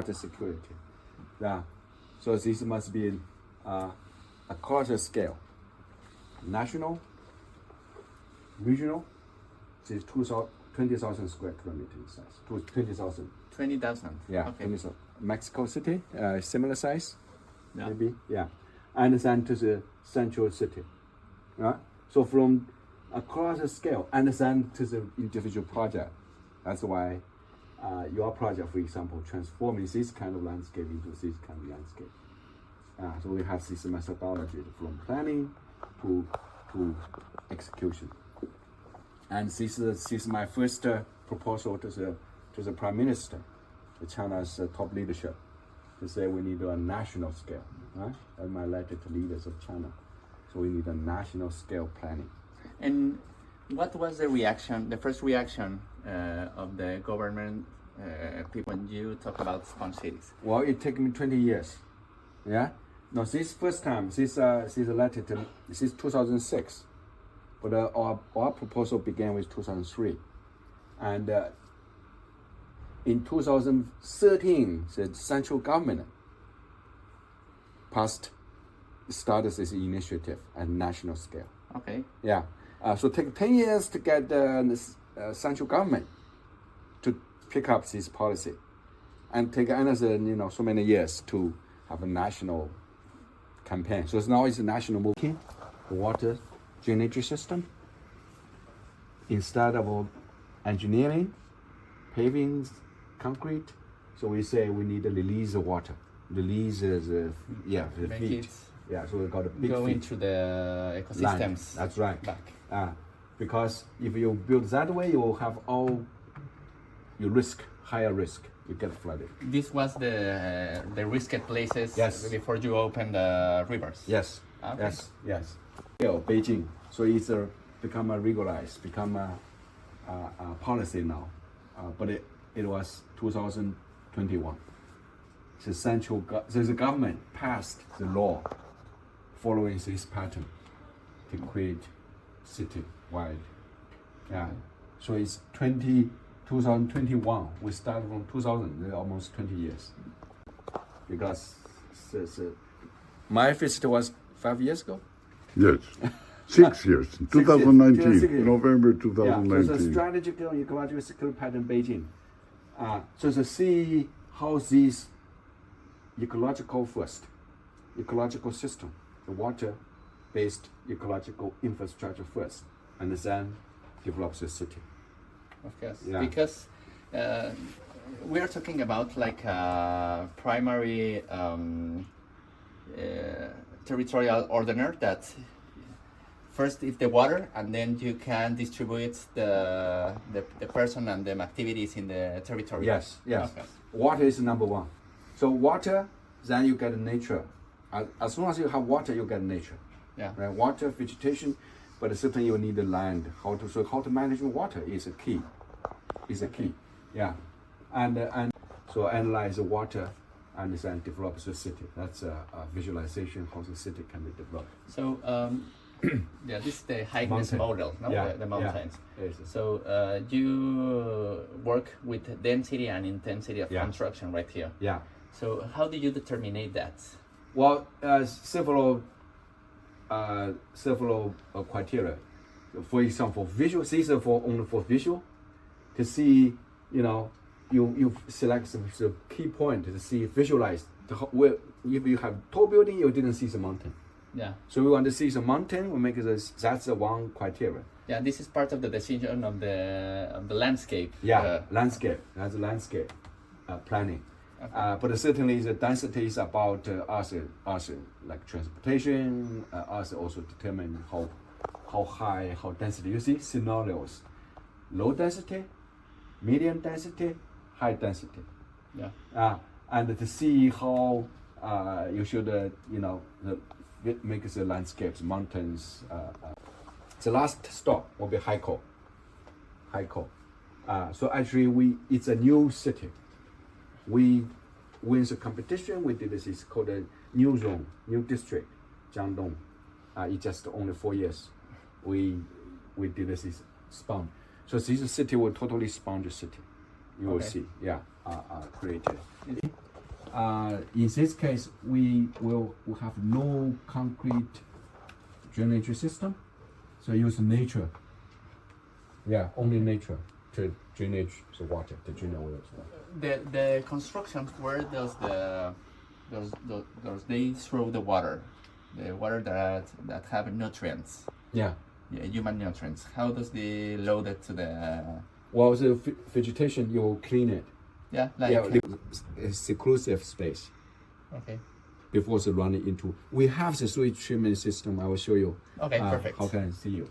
the security. Yeah. So this must be across the scale. National, regional, this is 20,000 square kilometer size. 20,000. 20,000. Yeah. Okay. 20,000. Mexico City, similar size. Yeah. Maybe. Yeah. And then to the central city. Right? So from across the scale and then to the individual project. That's why your project, for example, transforming this kind of landscape into this kind of landscape. So we have this methodology from planning to execution. And this is my first proposal to the Prime Minister, China's top leadership, to say we need a national scale. Right? And my letter to leaders of China. So we need a national scale planning. And what was the first reaction of the government people when you talk about sponge cities? Well, it took me 20 years. Yeah? No, this first time, this letter to, this is 2006. But our proposal began with 2003. And in 2013, the central government started this initiative at national scale. Okay. Yeah. So take 10 years to get the central government to pick up this policy, and take another so many years to have a national campaign. So now it's a national movement. Water drainage system. Instead of engineering, paving, concrete, so we say we need to release the water. Release the feed. Yeah, so we got a big go feed. into the ecosystems. Land. That's right. Back. Because if you build that way, you will have higher risk. You get flooded. This was the risky places before you open the rivers. Yes. Okay. Yes. Beijing. So it's become a regularized, become a policy now. But it was 2021. The government passed the law following this pattern to create city-wide. Yeah. So it's 2021. We started from 2000, almost 20 years. Because my visit was 5 years ago. Yes. 6 years. 2019. 6 years. November Yeah, 2019. so the strategic ecological security pattern Beijing. So to see how these ecological system, the water-based ecological infrastructure first, and then develops the city. Of course, Yeah. because we are talking about like primary territorial ordener that first is the water, and then you can distribute the person and the activities in the territory. Yes. Okay. Water is number one. So water, then you get nature. As soon as you have water, you get nature. Yeah. Right? Water, vegetation, but certainly you need the land. How to manage water is a key. Yeah. And so analyze the water and then develop the city. That's a visualization how the city can be developed. So this is the highness model, no? Yeah, The mountains. Yeah. Yes. So you work with density and intensity of construction right here. Yeah. So how do you determine that? Well, several criteria. For example, visual. These are only for visual. To see, you select the key point to see, visualize. Where if you have tall building, you didn't see the mountain. Yeah. So we want to see the mountain. We make that's the one criteria. Yeah, this is part of the decision of the landscape. Yeah, landscape. That's landscape planning. Okay. But certainly the density is about us like transportation. Us also determine how high, how density. You see scenarios, low density, medium density, high density. Yeah. And to see how you should make the landscapes, mountains. The last stop will be Haikou. So actually it's a new city. We win the competition. We did this. It's called a new zone, new district, Jiangdong. It's just only 4 years. We did this sponge. So this city will totally sponge city. You will see, created. In this case, we will have no concrete drainage system, so use nature. Yeah, only nature to drainage the water, to drain away the water. The construction, where does they throw the water that have nutrients? Yeah. Yeah, human nutrients. How does they load it to the? Well, the vegetation, you clean it. Yeah, like A seclusive space okay. before it's running into. We have the sewage treatment system. I will show you. Okay, perfect. How can I see you?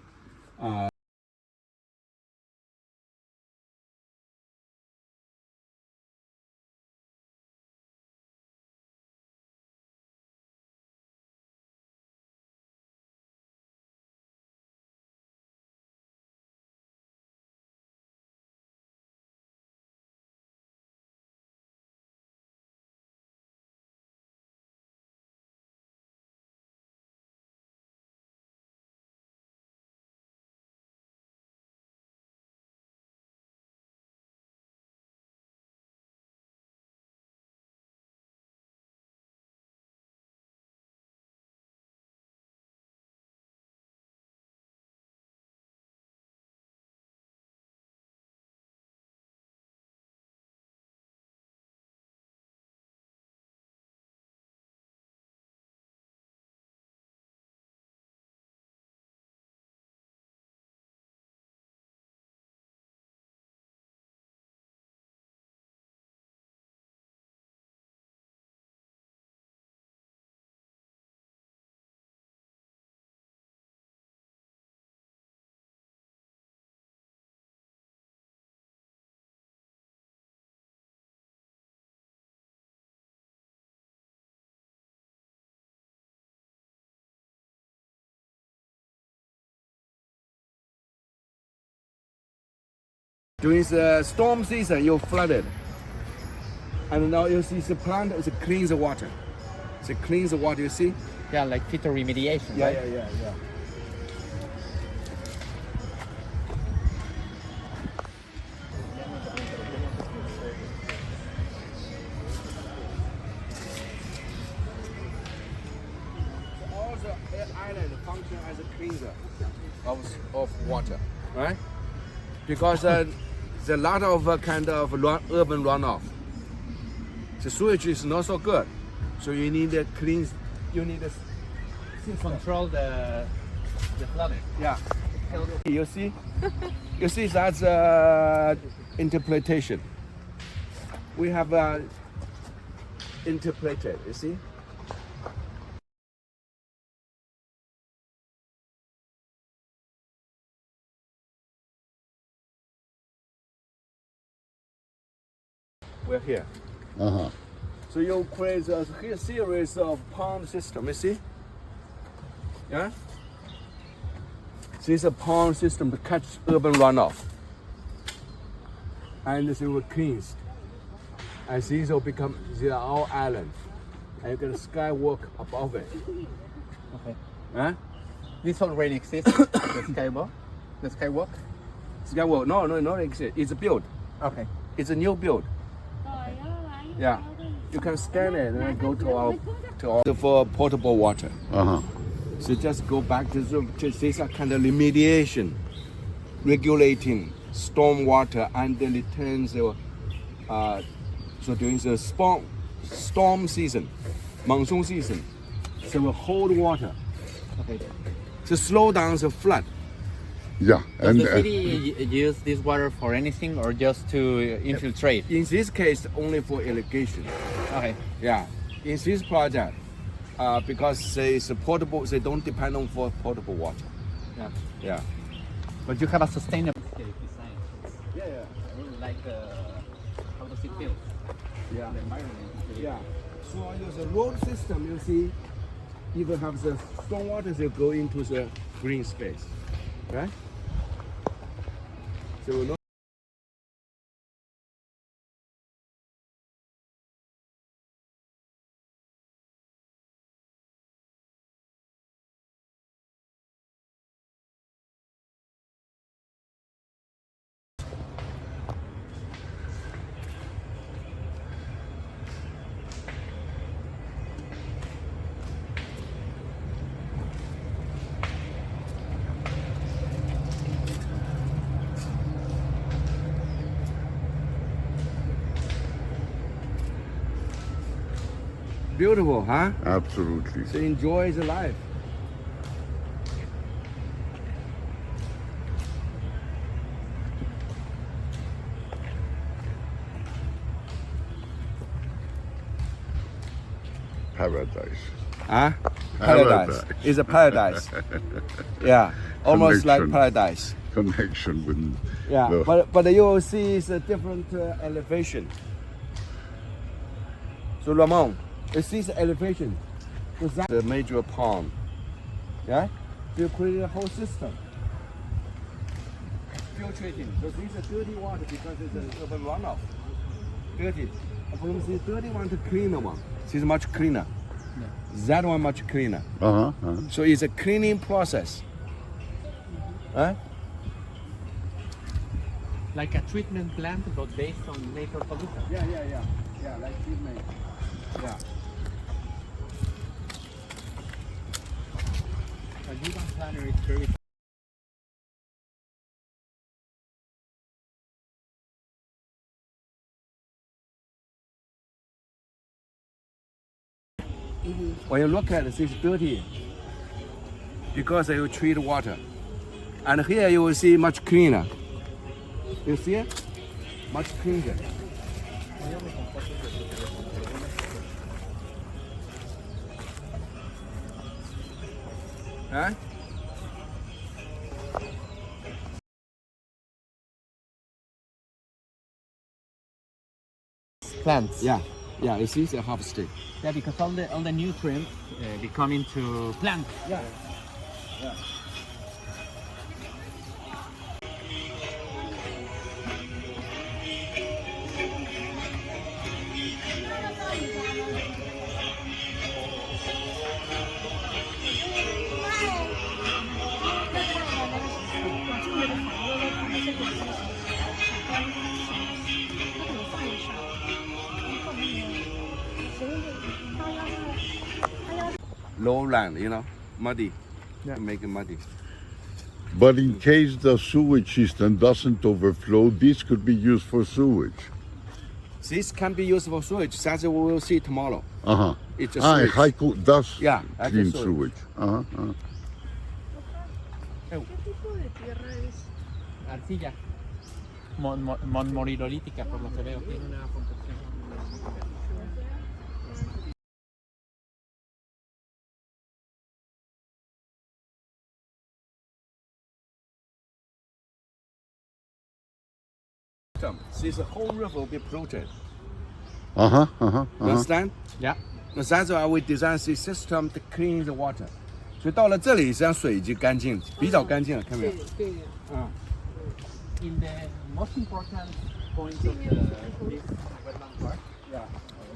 During the storm season, you flood it. And now you see the plant is cleans the water. It cleans the water, you see? Yeah, like phytoremediation. Yeah, right? yeah. All the island function as a cleanser of water, right? Because there's a lot of kind of urban runoff. The sewage is not so good, so you need a clean. You need a Control the flooding. yeah. You see, that's interpretation. We have interpreted. You see. We're here. Uh-huh. So you create a series of pond system, you see? Yeah? This is a pond system to catch urban runoff. And this will cleansed. And these will become, these are all islands. And you can skywalk above it. Okay. Huh? This already exists. The skywalk. The skywalk. Skywalk, no, not exist. It's built. Okay. It's a new build. Yeah. You can scan it and then go to our for potable water. Uh-huh. So just go back to these are kind of remediation, regulating storm water, and then it turns so during the storm season, monsoon season, so we hold water. Okay. To slow down the flood. Yeah. Does the city use this water for anything or just to infiltrate? In this case, only for irrigation. Okay. Yeah. In this project, because it's portable, they don't depend on for potable water. Yeah. Yeah. But you have a sustainable design. Yeah. I really like how does it feel? Yeah. The environment. Yeah. So use the road system, you see, even have the storm water, they go into the green space, right? So no. beautiful, huh? Absolutely. So enjoy the life. Paradise. Huh? Paradise. It's a paradise. Yeah, almost like Connection. paradise. Connection with Yeah, the, but you will see it's a different elevation. So Ramon, you see the elevation. So that's the major pond. Yeah? So you create a whole system. Filtrating. So this is dirty water because it's a urban runoff. Dirty. And from the dirty one to cleaner one. This is much cleaner. That one much cleaner. So it's a cleaning process. Huh? Like a treatment plant, but based on nature pollution. Yeah, like treatment. Yeah. A urban planner is very When you look at it, it's dirty because you treat water. And here you will see much cleaner. You see it? Much cleaner. Huh? plants. Yeah, you see it's a half stick. Yeah, because all the nutrients become into plants. Yeah. Lowland, muddy. Yeah. Make it muddy. but in case the sewage system doesn't overflow, this could be used for sewage. This can be used for sewage. That's what we will see tomorrow. It's a sewage. Haiku does Yeah, I clean think so. sewage. ¿Qué tipo de tierra es? Arcilla. Morirolítica, por lo que veo. Tiene una composición. This whole river will be polluted. Uh-huh. You understand? Yeah. That's why we design this system to clean the water. 所以到了这里，实际上水已经干净，比较干净了，看到没有？对。 In the most important points of this wetland park, Yeah.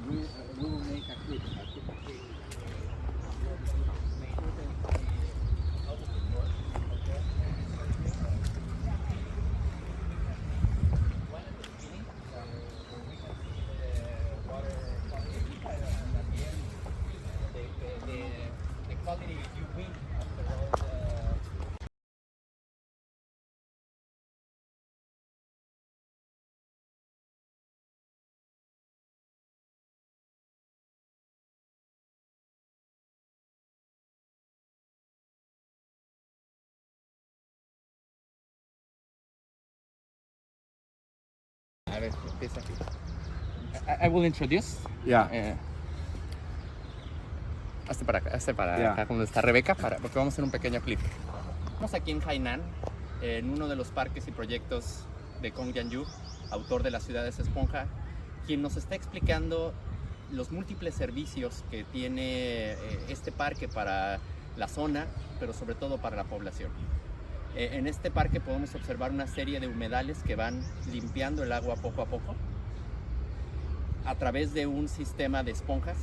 we will make a clip. The quality you win after all the A ver, empieza aquí. I will introduce. Yeah. Hazte para Ya. acá donde está Rebeca, porque vamos a hacer un pequeño clip. Estamos aquí en Hainan, en uno de los parques y proyectos de Kongjian Yu, autor de Las ciudades esponja, quien nos está explicando los múltiples servicios que tiene este parque para la zona, pero sobre todo para la población. En este parque podemos observar una serie de humedales que van limpiando el agua poco a poco a través de un sistema de esponjas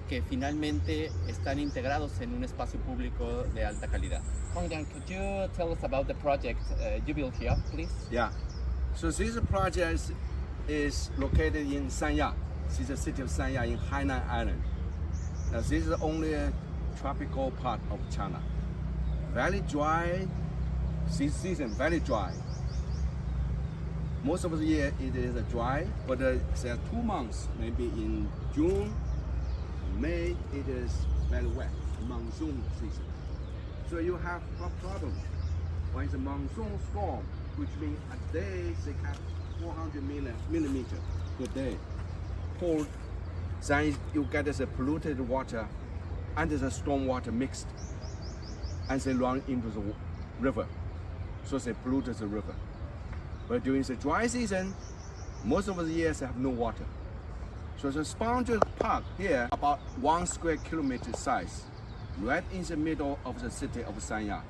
que finalmente están integrados en un espacio público de alta calidad. Kongjian, could you tell us about the project you built here, please? Yeah. So this project is located in Sanya. This is the city of Sanya in Hainan Island. Now this is the only tropical part of China. Very dry. This season very dry. Most of the year it is dry, but there are 2 months, maybe in June, May it is very wet, monsoon season. So you have a problem when it's a monsoon storm, which means a day they have 400 millimeter per day. Poured, then you get this polluted water and the storm water mixed, and they run into the river. So they pollute the river. But during the dry season, most of the years they have no water. So the sponge park here, about 1 square kilometer size, right in the middle of the city of Sanya.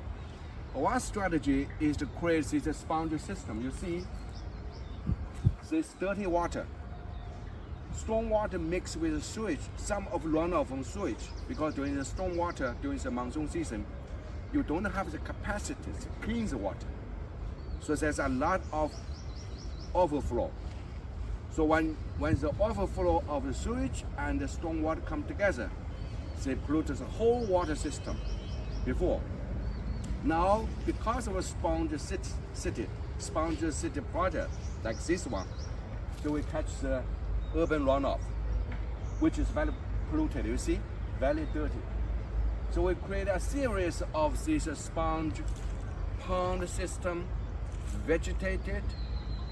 Our strategy is to create this sponge system. You see, this dirty water, storm water mixed with sewage, some of runoff from sewage, because during the storm water, during the monsoon season, you don't have the capacity to clean the water. So there's a lot of overflow. So when the overflow of the sewage and the storm water come together, they pollute the whole water system before. Now, because of a sponge city project like this one, so we catch the urban runoff, which is very polluted, you see, very dirty. So we create a series of this sponge pond system, vegetated,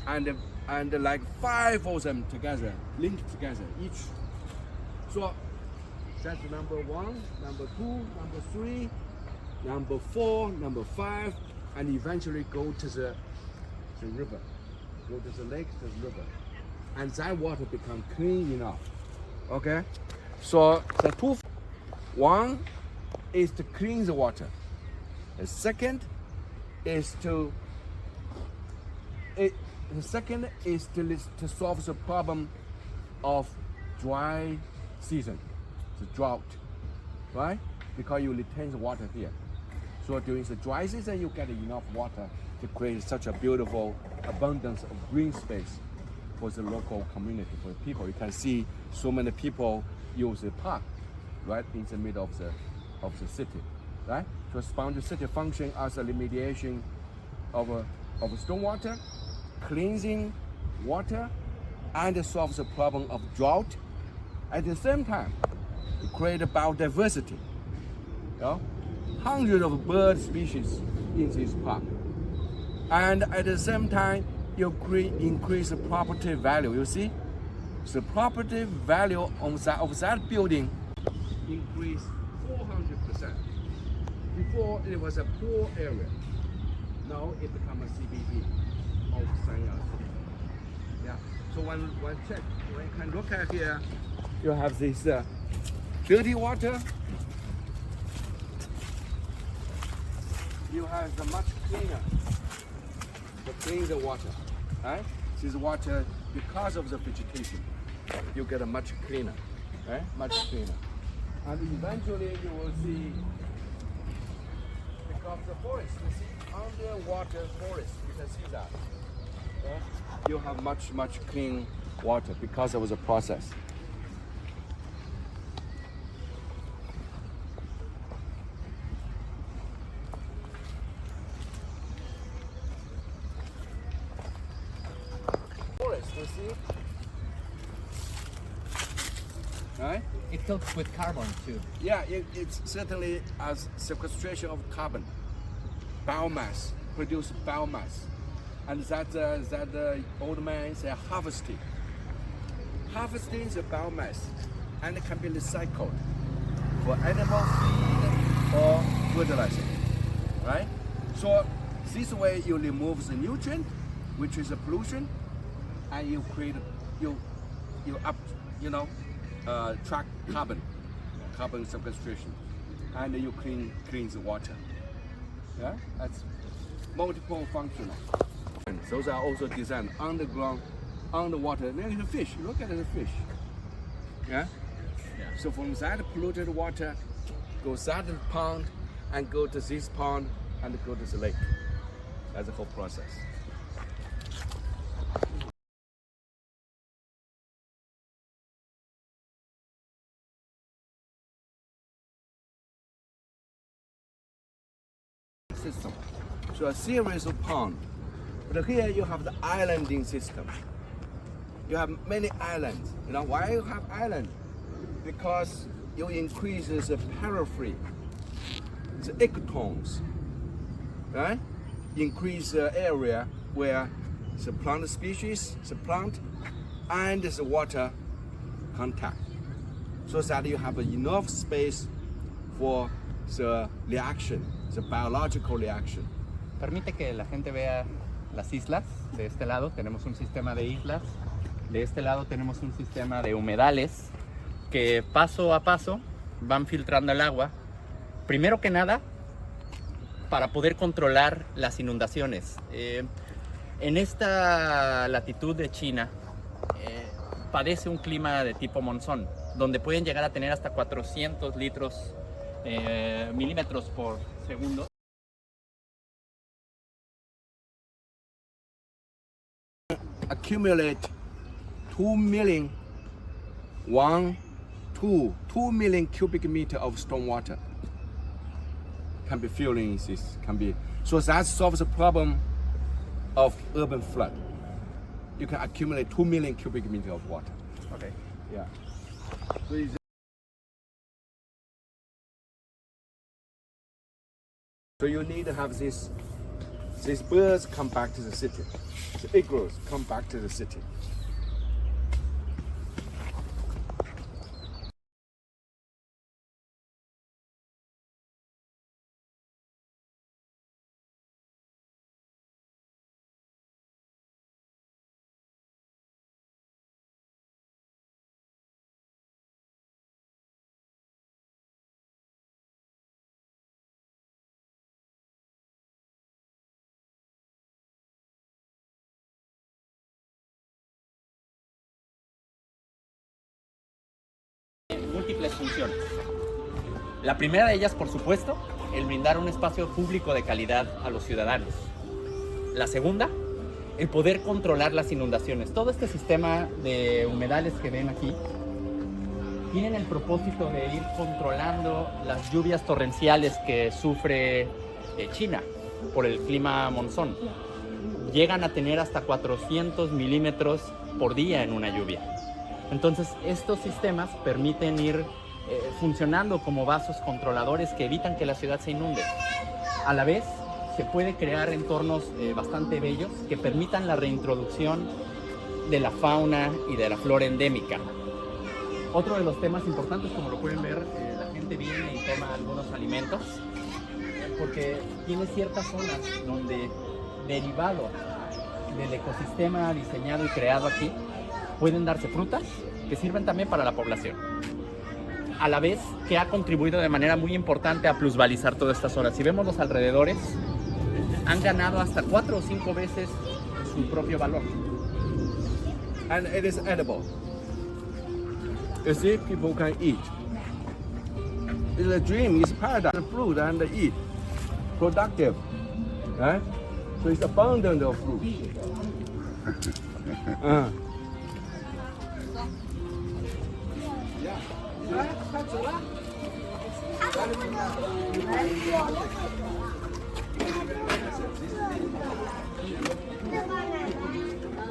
and like 5 of them together, linked together, each. So that's number 1, number 2, number 3, number 4, number 5, and eventually go to the river, go to the lake, to the river, and that water become clean enough. Okay, so the two, one is to clean the water. The second is to solve the problem of dry season, the drought, right? Because you retain the water here. So during the dry season, you get enough water to create such a beautiful abundance of green space for the local community, for the people. You can see so many people use the park right in the middle of the city, right? So sponge city function as a remediation of stormwater, cleansing water, and solves the problem of drought. At the same time, you create biodiversity. You know? Hundreds of bird species in this park. And at the same time, you increase the property value. You see, the property value of that building increased 400%. Before it was a poor area. Now it becomes a CBD of Sanya City. Yeah. So when you can look at here, you have this dirty water. You have the much cleaner, to clean the water, right? This water, because of the vegetation, you get a much cleaner, right? Much cleaner. And eventually you will see, because the forest, you see, underwater forest, you can see that. Okay? You have much clean water because of the process. Forest, you see? Right? It helps with carbon too. Yeah, it's certainly as sequestration of carbon, biomass, produce biomass, and that old man say harvesting the biomass, and it can be recycled for animal feed or fertilizer, right? So this way you remove the nutrient, which is a pollution, and you create track carbon sequestration, and you clean the water. Yeah, that's multiple functional. And those are also designed underground, underwater. Look at the fish. Look at the fish. Yeah. So from that polluted water, goes that pond, and go to this pond, and go to the lake. That's the whole process. System. So a series of ponds. But here you have the islanding system. You have many islands. You know why you have islands? Because you increase the periphery, the ecotones, right? Increase the area where the plant species, the plant, and the water contact, so that you have enough space for the reaction, the biological reaction. Permite que la gente vea las islas. De este lado tenemos un sistema de islas, de este lado tenemos un sistema de humedales que paso a paso van filtrando el agua. Primero que nada, para poder controlar las inundaciones. En esta latitud de China padece un clima de tipo monzón, donde pueden llegar a tener hasta 400 milímetros por segundo. Accumulate 2 million cubic meter of storm water can be filled in this, so that solves the problem of urban flood. You can accumulate 2 million cubic meter of water. Okay. Yeah. So you need to have these birds come back to the city. The eagles come back to the city. Múltiples funciones. La primera de ellas, por supuesto, el brindar un espacio público de calidad a los ciudadanos. La segunda, el poder controlar las inundaciones. Todo este sistema de humedales que ven aquí tienen el propósito de ir controlando las lluvias torrenciales que sufre China por el clima monzón. Llegan a tener hasta 400 milímetros por día en una lluvia. Entonces, estos sistemas permiten ir funcionando como vasos controladores que evitan que la ciudad se inunde. A la vez, se puede crear entornos bastante bellos que permitan la reintroducción de la fauna y de la flora endémica. Otro de los temas importantes, como lo pueden ver, la gente viene y toma algunos alimentos, porque tiene ciertas zonas donde, derivado del ecosistema diseñado y creado aquí, pueden darse frutas que sirven también para la población. A la vez que ha contribuido de manera muy importante a plusvalizar todas estas zonas. Si vemos los alrededores, han ganado hasta 4 o 5 veces su propio valor. And it is edible. You see, people can eat. It's a dream, it's paradise. The fruit and eat. Productive. Right? So it's abundant of fruit.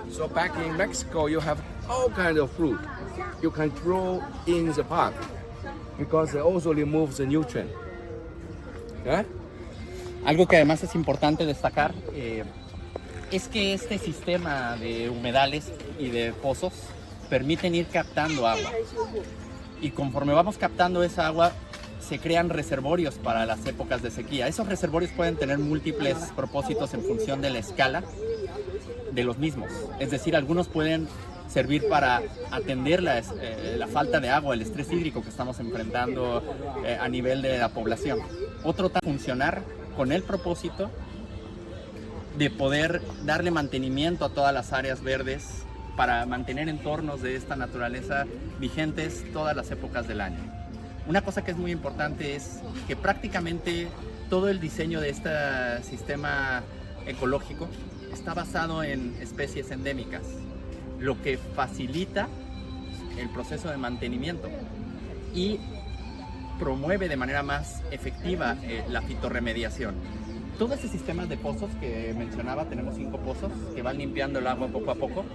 So back in Mexico, you have all kinds of fruit you can grow in the park because they also remove the nutrient. Yeah? Algo que además es importante destacar es que este sistema de humedales y de pozos permiten ir captando agua. Y conforme vamos captando esa agua, se crean reservorios para las épocas de sequía. Esos reservorios pueden tener múltiples propósitos en función de la escala de los mismos. Es decir, algunos pueden servir para atender la falta de agua, el estrés hídrico que estamos enfrentando a nivel de la población. Otro funcionar con el propósito de poder darle mantenimiento a todas las áreas verdes para mantener entornos de esta naturaleza vigentes todas las épocas del año. Una cosa que es muy importante es que prácticamente todo el diseño de este sistema ecológico está basado en especies endémicas, lo que facilita el proceso de mantenimiento y promueve de manera más efectiva la fitorremediación. Todo ese sistema de pozos que mencionaba, tenemos 5 pozos que van limpiando el agua poco a poco,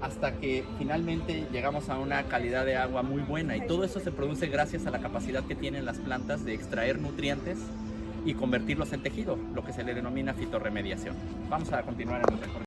hasta que finalmente llegamos a una calidad de agua muy buena, y todo eso se produce gracias a la capacidad que tienen las plantas de extraer nutrientes y convertirlos en tejido, lo que se le denomina fitorremediación. Vamos a continuar en el recorrido.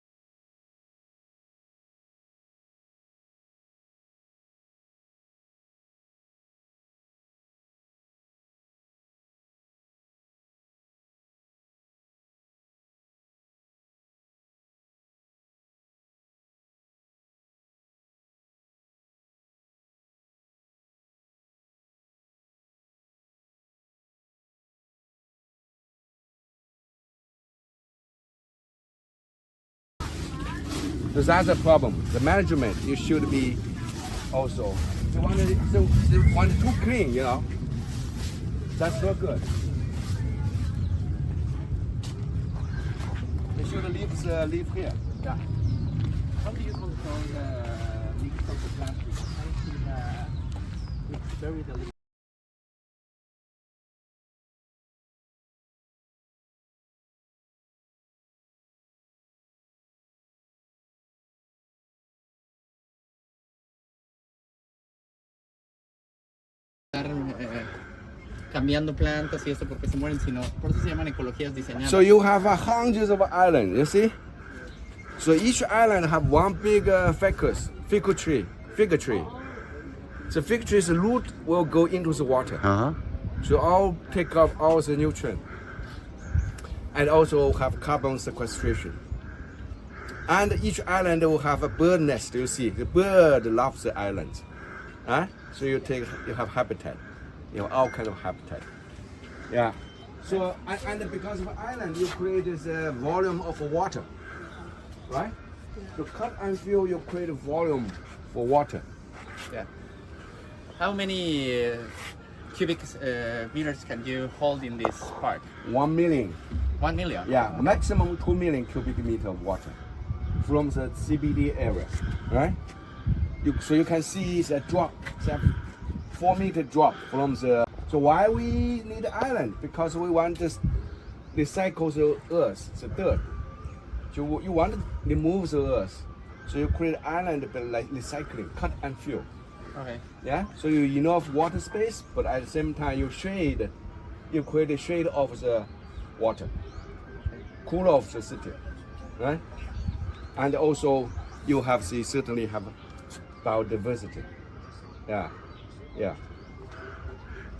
So that's the problem. The management, you should be also. They want it too clean, you know. That's not good. They should leave here. Yeah. How do you control the leaks of the plastic? I see it's very delicate. Cambiando plantas y eso porque se mueren, sino por eso se llaman ecologías diseñadas. So you have hundreds of islands, you see? So each island have one big fig tree. The fig tree's root will go into the water. Uh-huh. So all take up all the nutrient. And also have carbon sequestration. And each island will have a bird nest, you see. The bird loves the island. So you have habitat. You know, all kind of habitat. Yeah. So, and because of island, you create this volume of water, right? So cut and fill, you create a volume for water. Yeah. How many cubic meters can you hold in this park? 1 million. 1 million? Yeah, maximum 2 million cubic meter of water from the CBD area, right? So you can see the drop, the 4 meter drop from the. So why we need island? Because we want to recycle the earth, the dirt. So you want to remove the earth. So you create island, but like recycling, cut and fill. Okay. Yeah. So you enough water space, but at the same time you create a shade of the water, cool off the city, right? And also you certainly have biodiversity. Yeah. Yeah.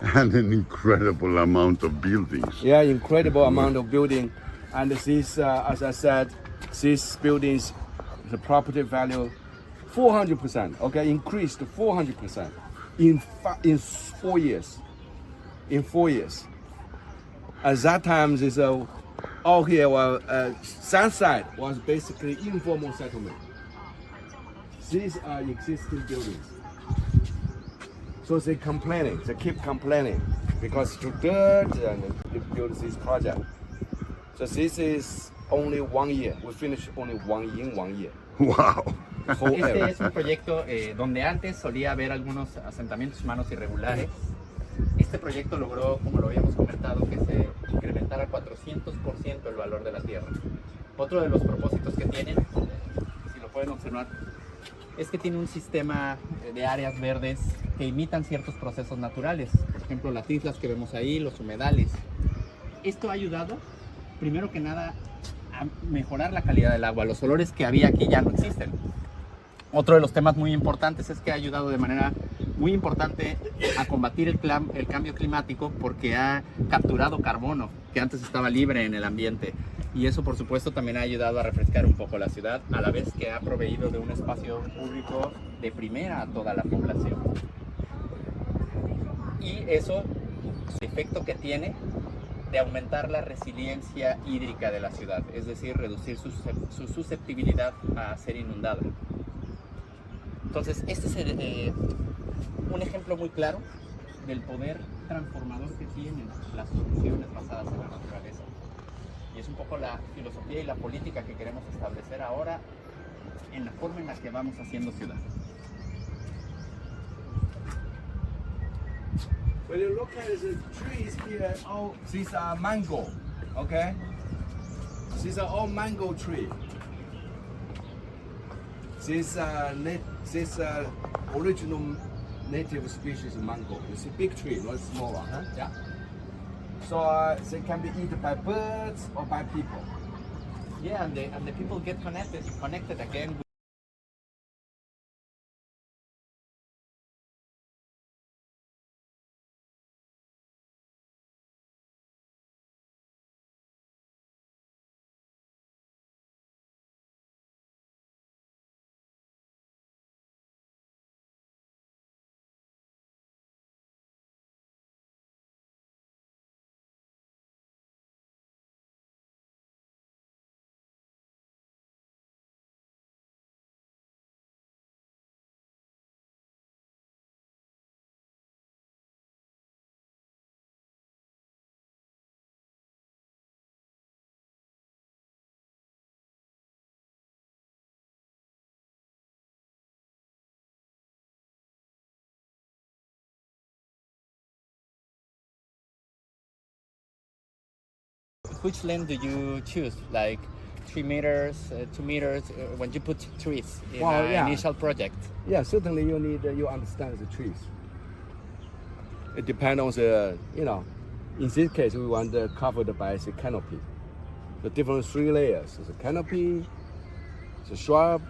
And an incredible amount of buildings. Yeah, incredible amount of building. And this, as I said, these buildings, the property value, 400%, okay, increased to 400% in 4 years. In 4 years. At that time, this all here, Sunside was basically informal settlement. These are existing buildings. So they keep complaining because too dirt and they build this project. So this is only 1 year. We finished only in 1 year. Wow. The whole Este area. es un proyecto donde antes solía haber algunos asentamientos humanos irregulares. Este proyecto logró, como lo habíamos comentado, que se incrementara 400% el valor de la tierra. Otro de los propósitos que tienen, si lo pueden observar, es que tiene un sistema de áreas verdes que imitan ciertos procesos naturales. Por ejemplo, las islas que vemos ahí, los humedales. Esto ha ayudado, primero que nada, a mejorar la calidad del agua. Los olores que había aquí ya no existen. Otro de los temas muy importantes es que ha ayudado de manera muy importante a combatir el cambio climático porque ha capturado carbono que antes estaba libre en el ambiente. Y eso, por supuesto, también ha ayudado a refrescar un poco la ciudad, a la vez que ha proveído de un espacio público de primera a toda la población. Y eso, el efecto que tiene de aumentar la resiliencia hídrica de la ciudad, es decir, reducir su susceptibilidad a ser inundada. Entonces, este es un ejemplo muy claro del poder transformador que tienen las soluciones basadas en la naturaleza. Y es un poco la filosofía y la política que queremos establecer ahora en la forma en la que vamos haciendo ciudad. When you look at the trees here, all these are mango, okay? These are all mango tree. This original native species mango. You see big tree, not small one. Huh? Yeah. So they can be eaten by birds or by people. Yeah, and the people get connected again. Which length do you choose? Like 3 meters, 2 meters, when you put trees in Well, an yeah. initial project? Yeah, certainly you need you understand the trees. It depends on the In this case, we want covered by the canopy. The different 3 layers: the canopy, the shrub,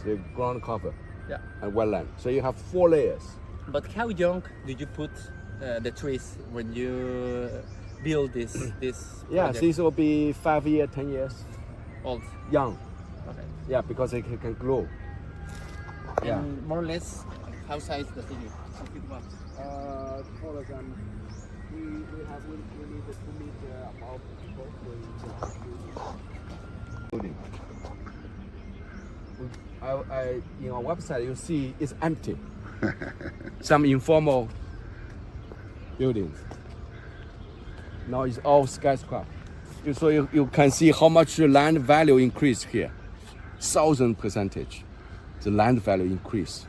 the ground cover, Yeah. and wetland. So you have 4 layers. But how young do you put the trees when you build this Yeah, project? these will be 5 years, 10 years Old. young. Okay. Yeah, because they can grow. Yeah. And more or less, how size does it need? For example, we need 2 meter above building. In our website, you see it's empty. Some informal buildings. Now it's all skyscraper. So you can see how much land value increase here. 1,000%. The land value increase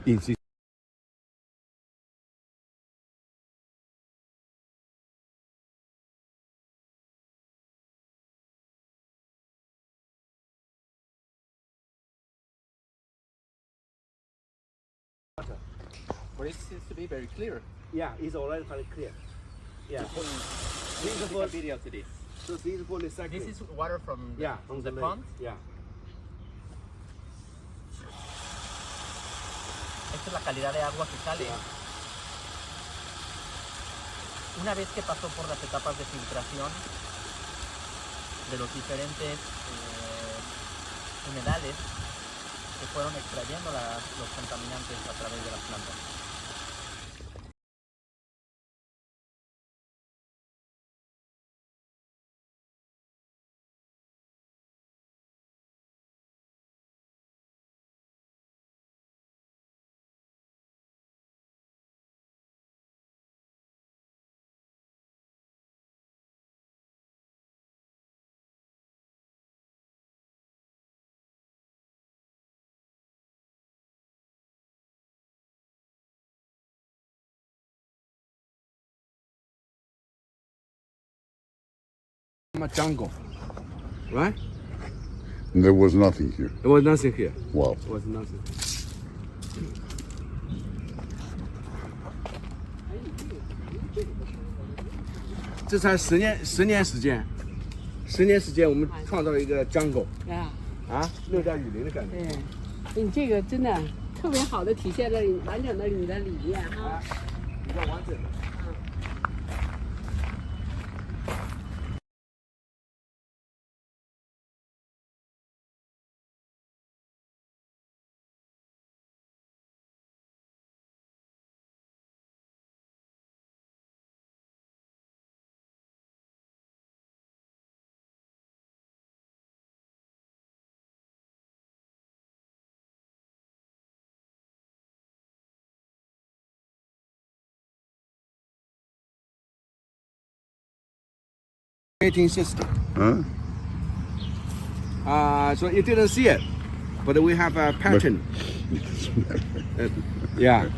in this. But it seems to be very clear. Yeah, it's already very clear. Yeah. This is a video to this. So this is for the second. This is water from from the lake. pond. Yeah. Esta es la calidad de agua que sale. Una vez que pasó por las etapas de filtración de los diferentes humedales que fueron extrayendo los contaminantes a través de las plantas. A jungle, right? There was nothing here. There was nothing here. Wow. There was nothing.这才10年时间，10年时间我们创造了一个 jungle 啊，热带雨林的感觉。对，你这个真的特别好的体现了完整的你的理念哈。比较完整的。system. Huh? So you didn't see it, but we have a pattern. Yeah.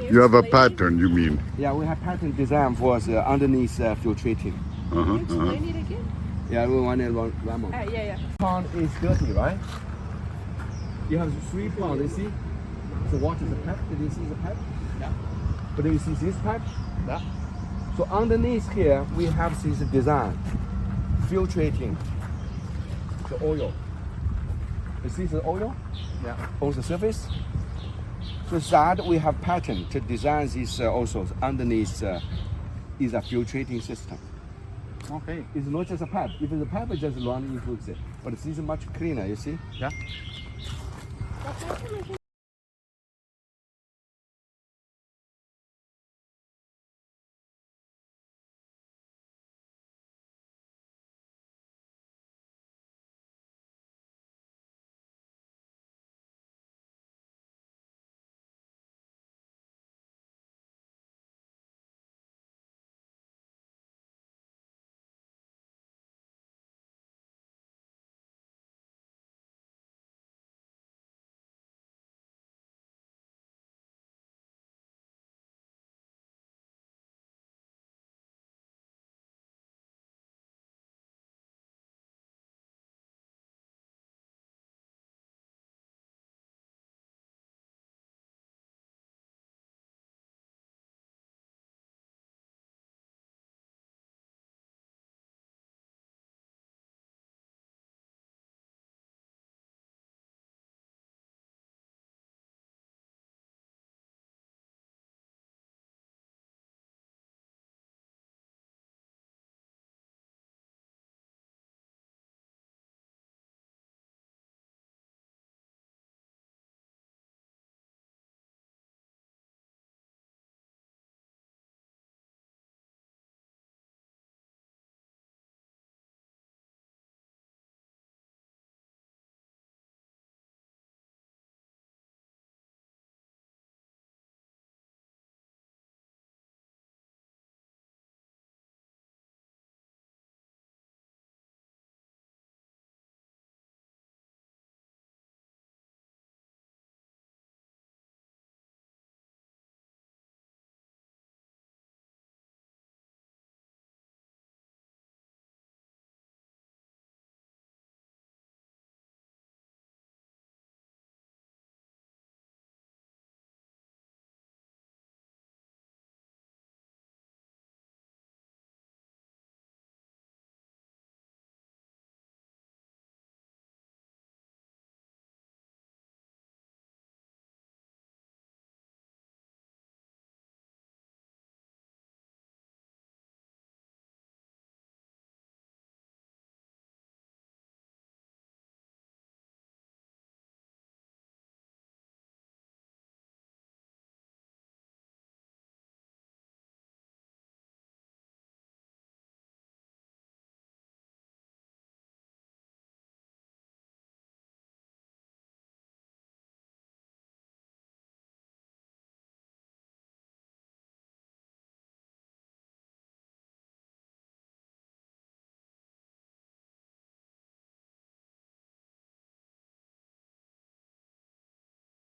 You have a pattern, you mean? Yeah, we have pattern design for the underneath filtrating. Uh-huh, Explain it again. Yeah, we want it one more. Yeah. Pond is dirty, right? You have 3 ponds, you see? So what is the pipe? Did you see the pipe? Yeah. But do you see this pipe? Yeah. So underneath here, we have this design, filtrating the oil. You see the oil? Yeah. On the surface. So that we have pattern to design this also underneath is a filtrating system. Okay. It's not just a pipe. If the pipe is just run into it, but this is much cleaner. You see? Yeah.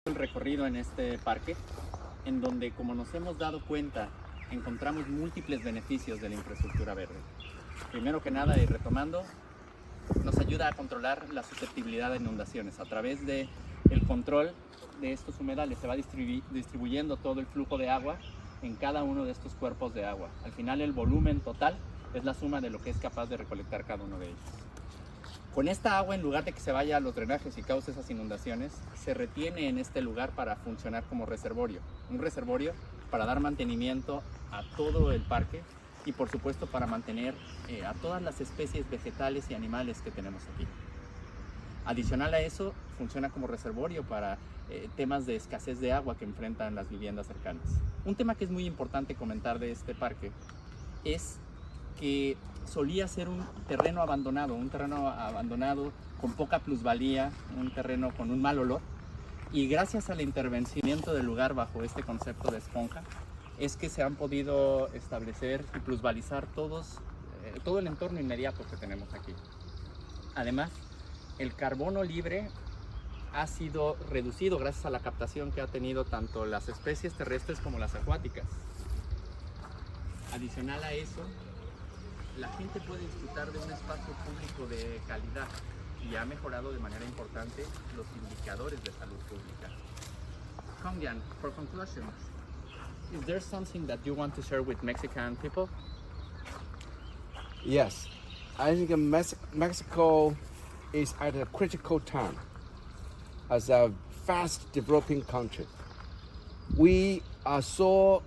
El recorrido en este parque, en donde, como nos hemos dado cuenta, encontramos múltiples beneficios de la infraestructura verde. Primero que nada, y retomando, nos ayuda a controlar la susceptibilidad de inundaciones a través de el control de estos humedales. Se va distribuyendo todo el flujo de agua en cada uno de estos cuerpos de agua. Al final, el volumen total es la suma de lo que es capaz de recolectar cada uno de ellos. Con esta agua, en lugar de que se vaya a los drenajes y cause esas inundaciones, se retiene en este lugar para funcionar como reservorio. Un reservorio para dar mantenimiento a todo el parque y, por supuesto, para mantener a todas las especies vegetales y animales que tenemos aquí. Adicional a eso, funciona como reservorio para temas de escasez de agua que enfrentan las viviendas cercanas. Un tema que es muy importante comentar de este parque es que solía ser un terreno abandonado con poca plusvalía, un terreno con un mal olor, y gracias al intervención del lugar bajo este concepto de esponja es que se han podido establecer y plusvalizar todo el entorno inmediato que tenemos aquí. Además, el carbono libre ha sido reducido gracias a la captación que ha tenido tanto las especies terrestres como las acuáticas. Adicional a eso, la gente puede disfrutar de un espacio público de calidad y ha mejorado de manera importante los indicadores de salud pública. Kongjian, for conclusion, is there something that you want to share with Mexican people? Yes, I think Mexico is at a critical time as a fast developing country. We are so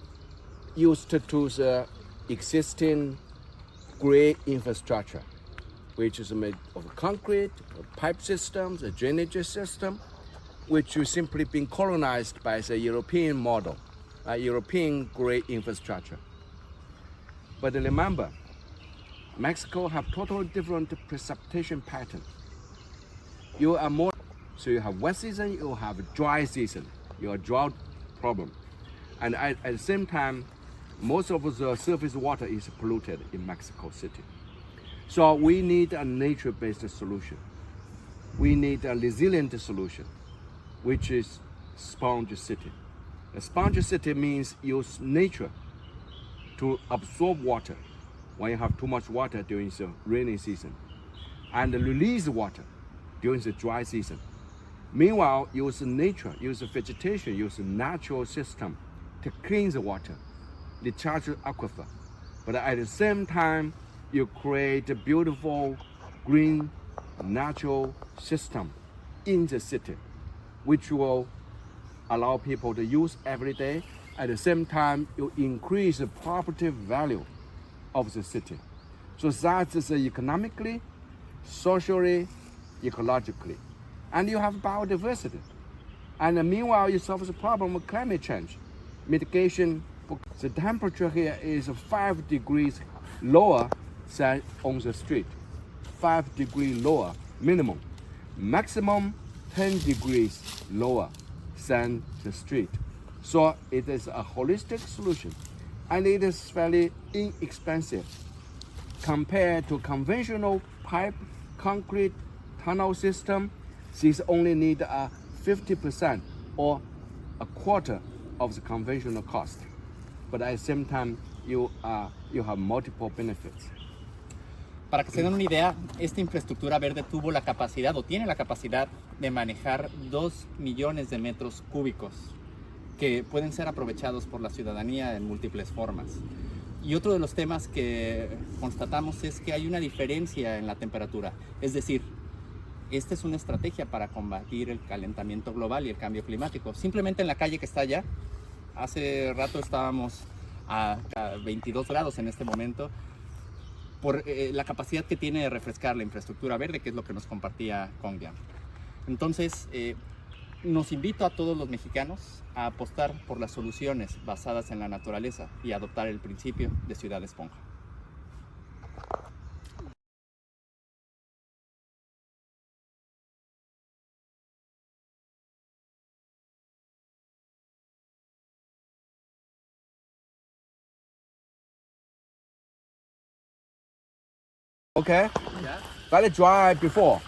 used to the existing great infrastructure, which is made of concrete, pipe systems, a drainage system, which is simply been colonized by the European model, European great infrastructure. But remember, Mexico have totally different precipitation pattern. You are more, so you have wet season, you have dry season, you have drought problem. And at the same time, most of the surface water is polluted in Mexico City. So we need a nature-based solution. We need a resilient solution, which is sponge city. A sponge city means use nature to absorb water when you have too much water during the rainy season, and release water during the dry season. Meanwhile, use nature, use vegetation, use natural system to clean the water, recharge the aquifer. But at the same time, you create a beautiful green natural system in the city, which will allow people to use every day. At the same time, you increase the property value of the city. So that is economically, socially, ecologically. And you have biodiversity. And meanwhile, you solve the problem of climate change. Mitigation, the temperature here is 5 degrees lower than on the street. 5 degrees lower minimum. Maximum 10 degrees lower than the street. So it is a holistic solution. And it is very inexpensive compared to conventional pipe, concrete, tunnel system. These only need 50% or a quarter of the conventional cost. But at the same time, you have multiple benefits. Para que se den una idea, esta infraestructura verde tuvo la capacidad o tiene la capacidad de manejar 2 millones de metros cúbicos que pueden ser aprovechados por la ciudadanía en múltiples formas. Y otro de los temas que constatamos es que hay una diferencia en la temperatura. Es decir, esta es una estrategia para combatir el calentamiento global y el cambio climático. Simplemente en la calle que está allá, hace rato estábamos a 22 grados en este momento, por la capacidad que tiene de refrescar la infraestructura verde, que es lo que nos compartía Kongjian. Entonces, nos invito a todos los mexicanos a apostar por las soluciones basadas en la naturaleza y adoptar el principio de ciudad esponja. Okay? Yeah. Let it dry before.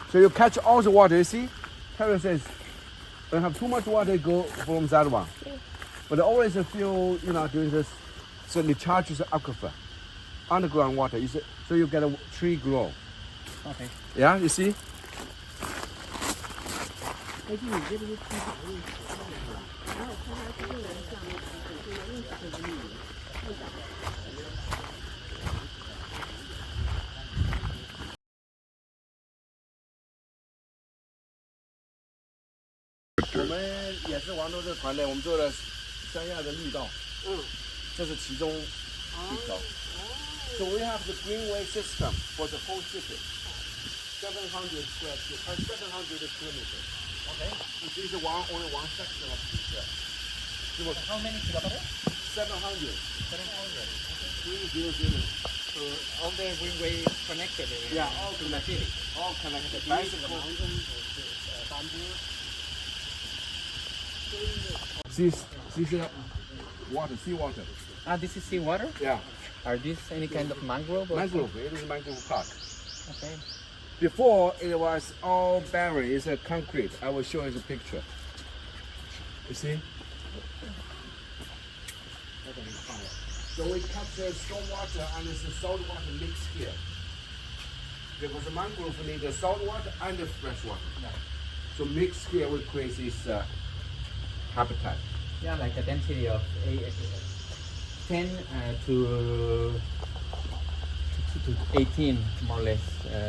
So you catch all the water, you see? Terry says, when you have too much water, go from that one. But always feel, doing this, so it charges the aquifer, underground water. So you get a tree grow. Okay. Yeah, you see? So we have the greenway system for the whole city. 700 square feet, 700 kilometers. Okay. This is only one section of this. How many kilometers? 700. 700. 300. So all the greenway connected. Yeah, all connected. All connected. Bicycle. This is water, seawater. Ah, this is seawater? Yeah. Are these any kind of mangrove? Mangrove. It is mangrove park. Okay. Before it was all barren. It's a concrete. I will show you the picture. You see? So we capture storm water and it's salt water mixed here. Because the mangrove need the salt water and the fresh water. Yeah. So mixed here we create this habitat. Yeah, like a density of 10 to 18, more or less,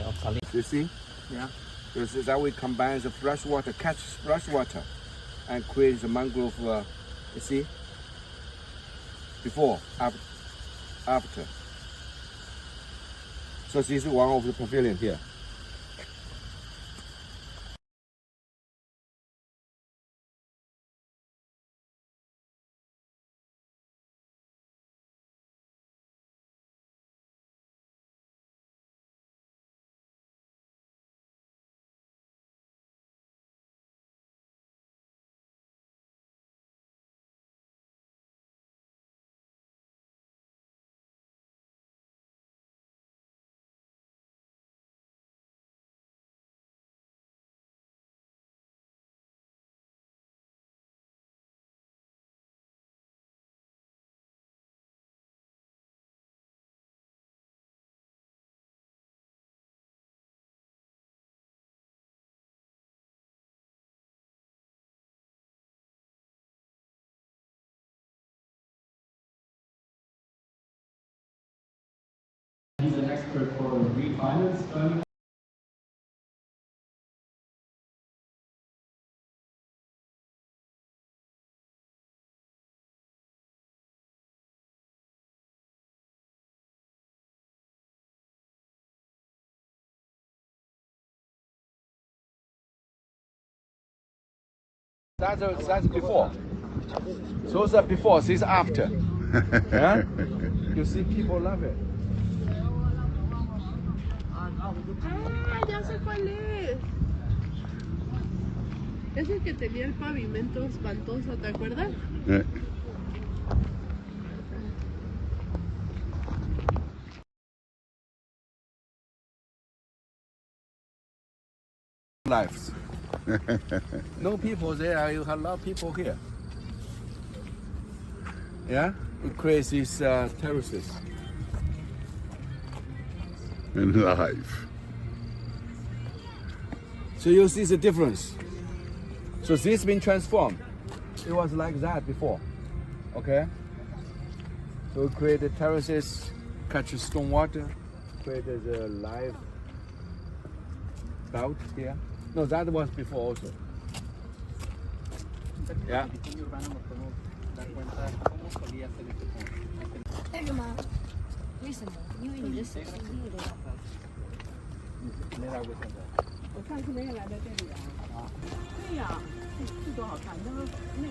of saline. You see? Yeah. This is how we combine the fresh water, catch fresh water, and create the mangrove. You see? Before, after. So this is one of the pavilion here. He's an expert for refinance. That's before. So that's before, this is after. Yeah? You see, people love it. Ah, ya sé cuál es. Es el que tenía el pavimento espantoso, ¿te acuerdas? Lives. No people there, you have a lot of people here. Yeah? We create these terraces. And life. So you see the difference. So this has been transformed. It was like that before. Okay? So we created terraces, catch storm water, created a live belt here. No, that was before also. Yeah. 但是吗？为什么？因为你的手是绿的。我上次没有来到这里啊。对呀，是多好看，那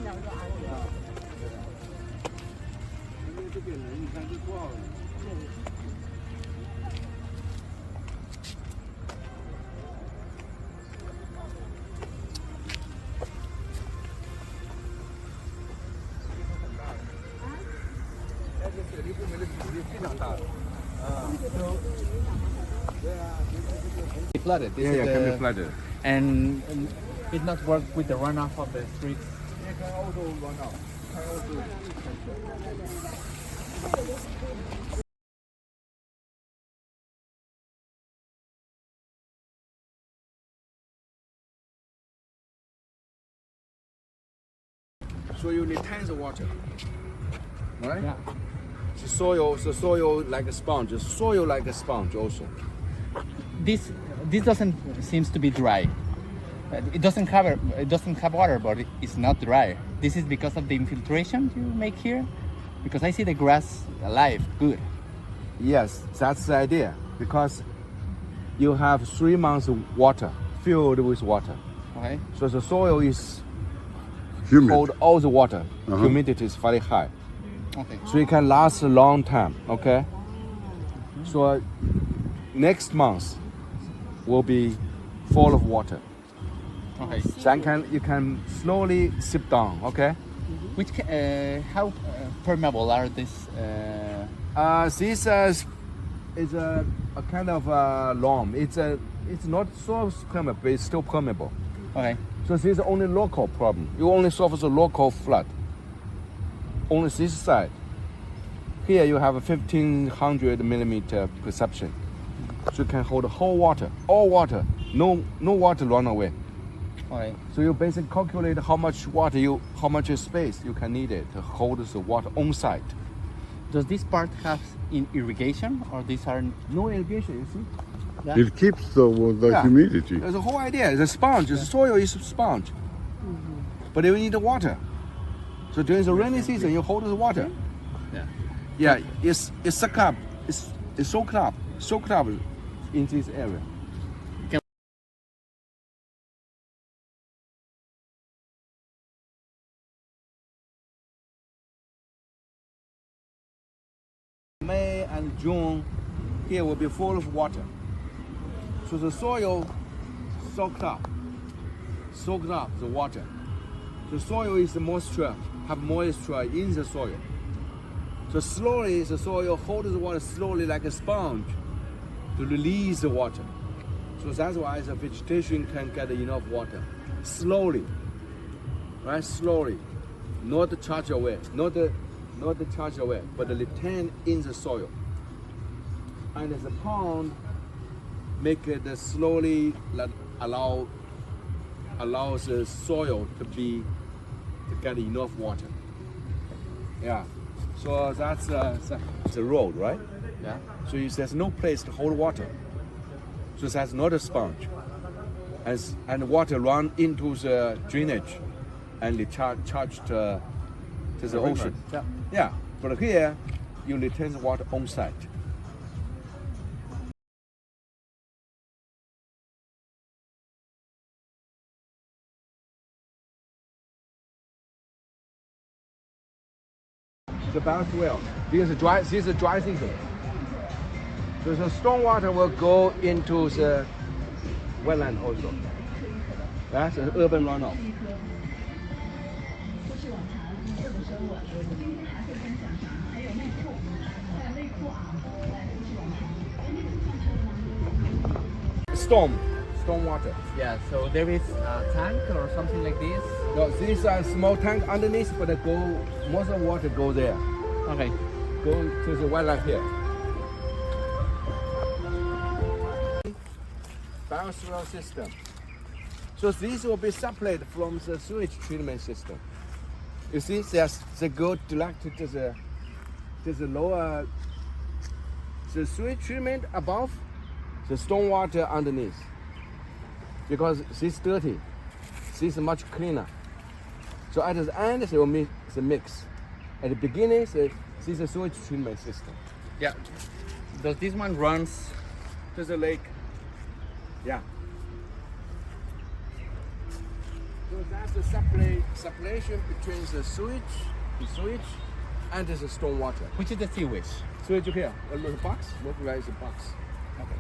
两个安静。因为这边人，你看这多少人。Flooded. This is can be the- flooded. And it not work with the runoff of the streets. It can also run out. Can also So you need tons of water, right? Yeah. The soil like a sponge. The soil like a sponge also. This doesn't seems to be dry. It doesn't have water, but it's not dry. This is because of the infiltration you make here. Because I see the grass alive, good. Yes, that's the idea. Because you have 3 months of water filled with water. Okay. So the soil is Humid. hold all the water. Uh-huh. Humidity is very high. Okay. So it can last a long time, okay? So next month will be full of water. Okay. Then you can slowly sip down, okay? How permeable are these? This is a kind of loam. It's not so permeable, but it's still permeable. Okay. So this is only local problem. You only solve the local flood. Only this side. Here you have a 1500 millimeter perception. So you can hold the whole water, all water, no water run away. Okay. So you basically calculate how much space you can need it to hold the water on site. Does this part have irrigation, or these are? No irrigation, you see? Yeah. It keeps the Yeah. humidity. There's a whole idea. It's a sponge. The soil is a sponge. But you need the water. So during the rainy season, you hold the water. Yeah. Yeah, it's sucked up. It's soaked up in this area. May and June, here will be full of water. So the soil soaked up the water. The soil is the moisture, have moisture in the soil. So slowly the soil holds the water slowly like a sponge to release the water. So that's why the vegetation can get enough water. Slowly, right? Slowly, not the charge away, not the charge away, but the retain in the soil. And the pond make it slowly allows the soil to get enough water. Yeah. So that's the road, right? Yeah. So there's no place to hold water. So that's not a sponge. And water run into the drainage and charged to the ocean. Yeah. Yeah. But here, you retain the water on site. The balance well. This is dry season. So the stormwater will go into the wetland also. That's an urban runoff. Stormwater. Yeah. So there is a tank or something like this. No, these are small tank underneath, but most of the water go there. Okay. Go to the wetland here. Bioswale system. So these will be separated from the sewage treatment system. You see, they go directly to the lower, the sewage treatment above, the stormwater underneath. Because this is dirty, this is much cleaner. So at the end, they will mix. At the beginning, this is a sewage treatment system. Yeah. Does this one runs? To the lake. Yeah. So that's the separation between the sewage and the stormwater. Which is the sewage? Sewage here, a little box. Look where is the box. Okay.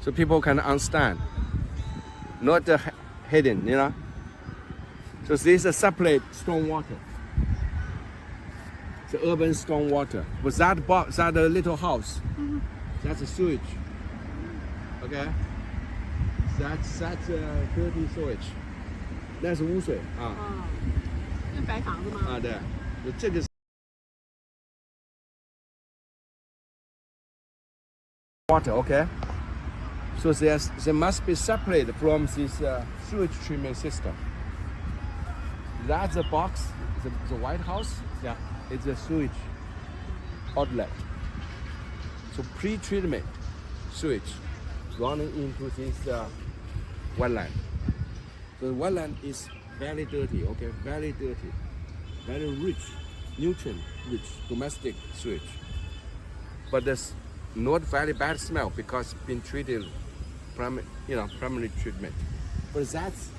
So people can understand. Not hidden, you know. So this is a separate stormwater. The urban stormwater. But that box, that little house, that's a sewage. Okay. That's dirty sewage. 那是污水啊。那白房子吗？啊，对，这个是 water, okay? So they must be separated from this sewage treatment system. That's the box, the White House. Yeah. It's a sewage outlet. So pre-treatment sewage running into this wetland. So the wetland is very dirty, okay? Very dirty, very rich, nutrient-rich domestic sewage. But there's not very bad smell because it's been treated, primary treatment. But that's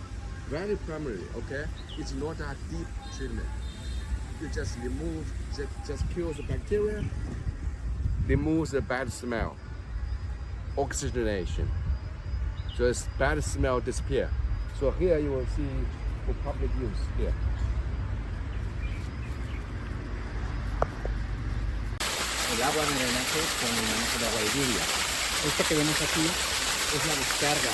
very primary, okay? It's not a deep treatment. You just remove, just kills the bacteria, remove the bad smell. oxygenation. So its bad smell disappear. So here you will see for public use here. El agua de drenaje con el manejo de agua de lluvia. Esto que vemos aquí es la descarga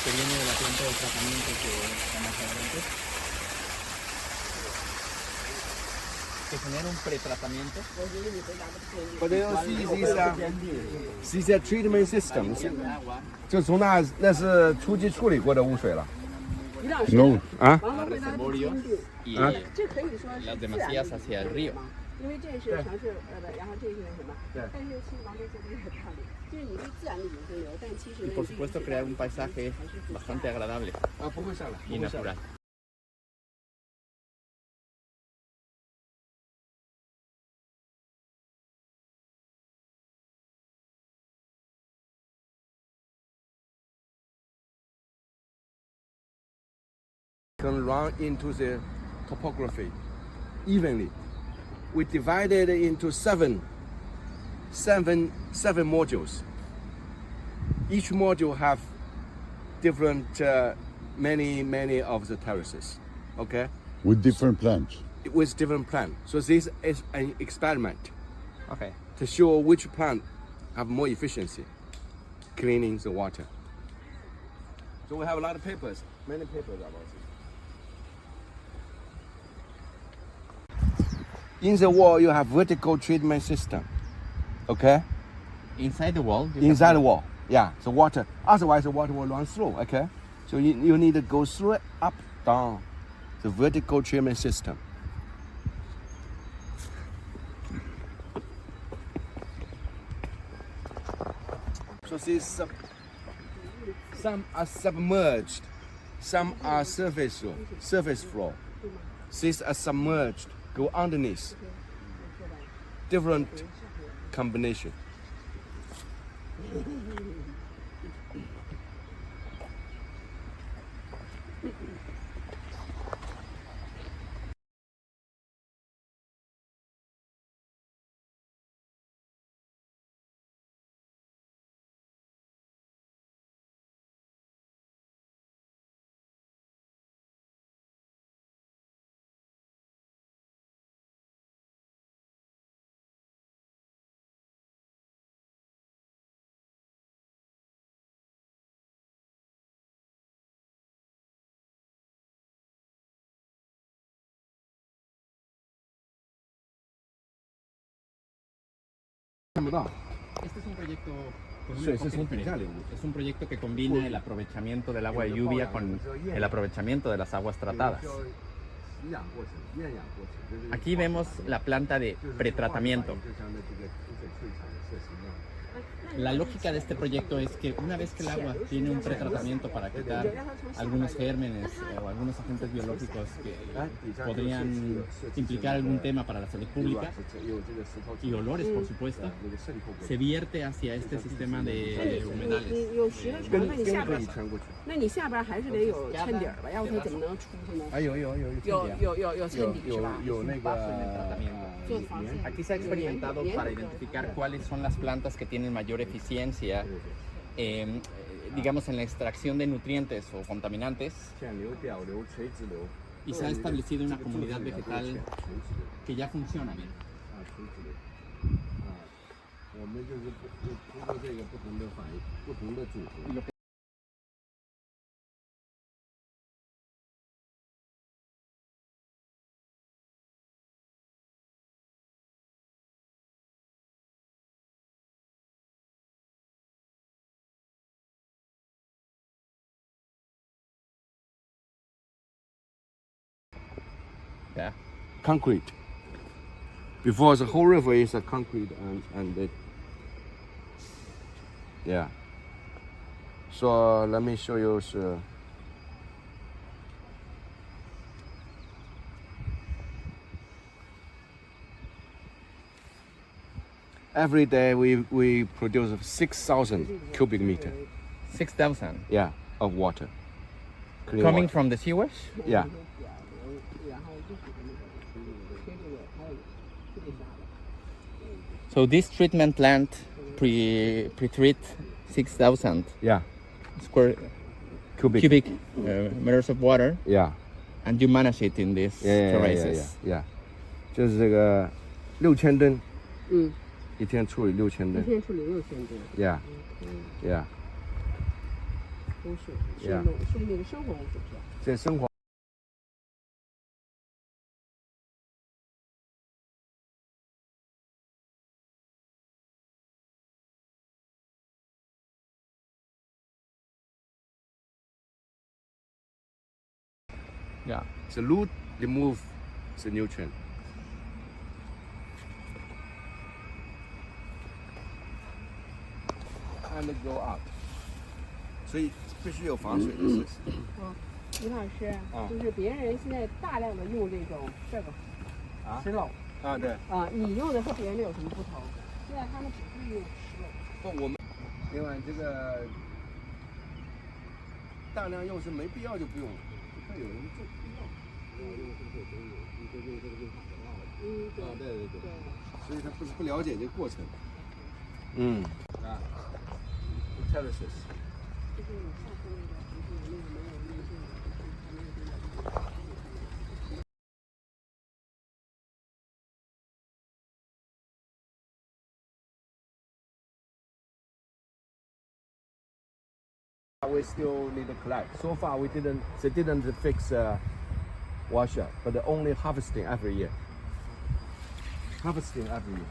que viene de la planta de tratamiento que está más adelante, que genera un pretratamiento. But you see these treatment systems. 就从那是初级处理过的污水了。 No.啊？ Los reservorios y 这可以说是 las 自然 demasías hacia el río. 因为这是城市然后这是那什么？但是其实王哥说的有道理，就是你对自然的引分流，但其实 Y por supuesto crear un paisaje bastante agradable 啊，不会下来， y natural. ，can run into the topography evenly. We divided it into seven modules. Each module have different many of the terraces. Okay, With different plants. with different plant. So this is an experiment Okay. to show which plant have more efficiency cleaning the water. So we have a lot of papers, many papers about it. In the wall, you have vertical treatment system. Okay, Inside the wall. you inside have- the wall. Yeah, the water. Otherwise, the water will run through. Okay, so you need to go through it up, down, the vertical treatment system. So these some are submerged, some are surface floor. These are submerged, go underneath. Different combination. Este es un proyecto con un Sí, enfoque ese es un diferente. pizarro. Es un proyecto que combina el aprovechamiento del agua de lluvia con el aprovechamiento de las aguas tratadas. Aquí vemos la planta de pretratamiento. La lógica de este proyecto es que una vez que el agua tiene un pretratamiento para quitar algunos gérmenes o algunos agentes biológicos que podrían implicar algún tema para la salud pública y olores, por supuesto, se vierte hacia este sistema de humedales. 你有10个床，那你下边还是得有衬底儿吧，要不它怎么能出去呢？有衬底是吧？有那个 Aquí se ha experimentado para identificar cuáles son las plantas que tienen mayor eficiencia, digamos, en la extracción de nutrientes o contaminantes. Y se ha establecido una comunidad vegetal que ya funciona bien. Yeah. concrete. Before the whole river is a concrete and it, yeah. So let me show you. Every day we produce 6,000 cubic meter, 6,000. yeah, of water. Clean Coming water. from the sewers? Yeah. So this treatment plant pre-treat 6,000 Yeah. square cubic meters of water, Yeah. and you manage it in these terraces. Yeah. 就是这个6000吨，嗯，一天处理6000一吨。天处理6000吨。 Yeah. Yeah. 污水，是 Yeah. 那个生活污水是吧？这生活。Yeah. The root remove the nutrient. And go out. 所以必须有防水的设施。李老师，啊就是别人现在大量的用这种石篓啊，对。啊，你用的和别人的有什么不同？现在他们只是用石篓。不，我们另外这个大量用是没必要就不用了，看有人就必要。对。所以他不了解这个过程。嗯。啊。Terraces。 就是你上次那个，就是那个没有那个他们那个。 We still need to collect. So far, they didn't fix washer, but they're only harvesting every year. Harvesting every year.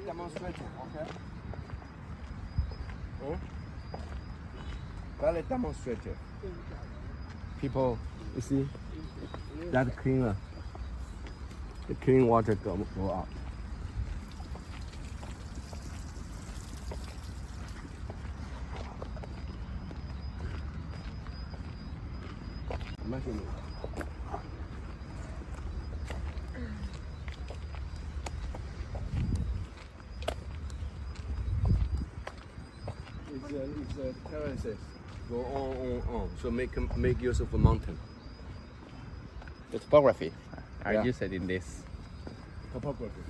Demonstrating, okay? Very demonstrative. People, you see, that cleaner. The clean water go out. Measurement. It's terraces go on. So make use of a mountain. The topography are Yeah. used in this. Topography.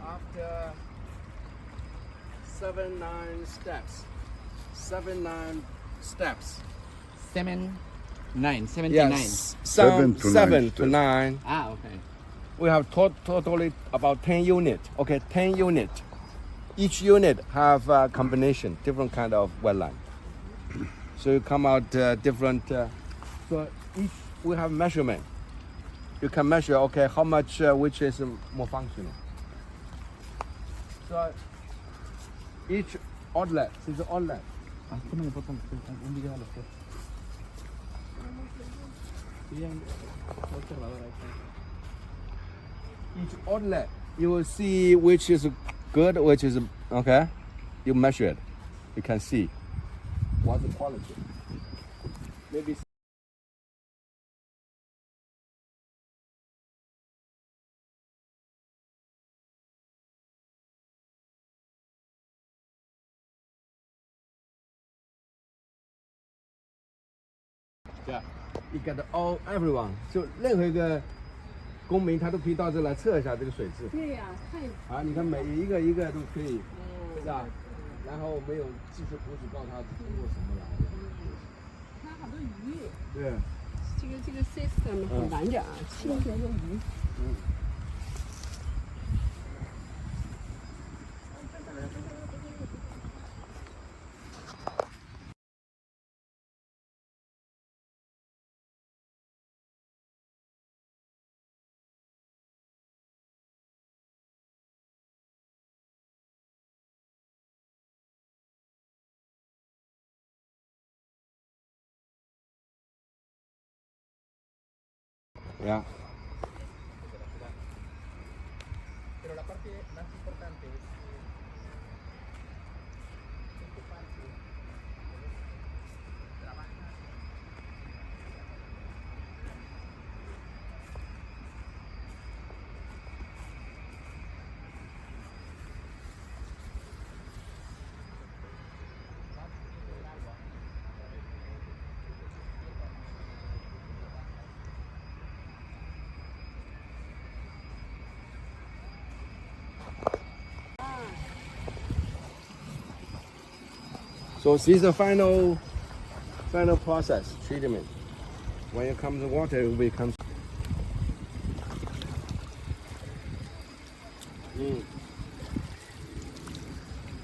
After 79 steps. 79 steps. 79. Yes. 7 to 9 7 to steps. 9. Ah, okay. We have totally about 10 units. Okay, 10 units. Each unit have a combination, different kind of wetland. So you come out different. So each we have measurement. You can measure, okay, how much which is more functional. So each outlet is an outlet. Each outlet, you will see which is good, which is okay. You measure it. You can see what's the quality. Maybe. Yeah, you get everyone. 就任何一个公民，他都可以到这来测一下这个水质。对呀，看。啊，你看每一个一个都可以，是吧？然后没有技术图纸告诉他通过什么来的。看好多鱼。对。这个 system 很完整啊，清洁的鱼。Yeah. Pero la parte más importante es que este parque trabaja. So this is the final process, treatment. When it comes to water, it becomes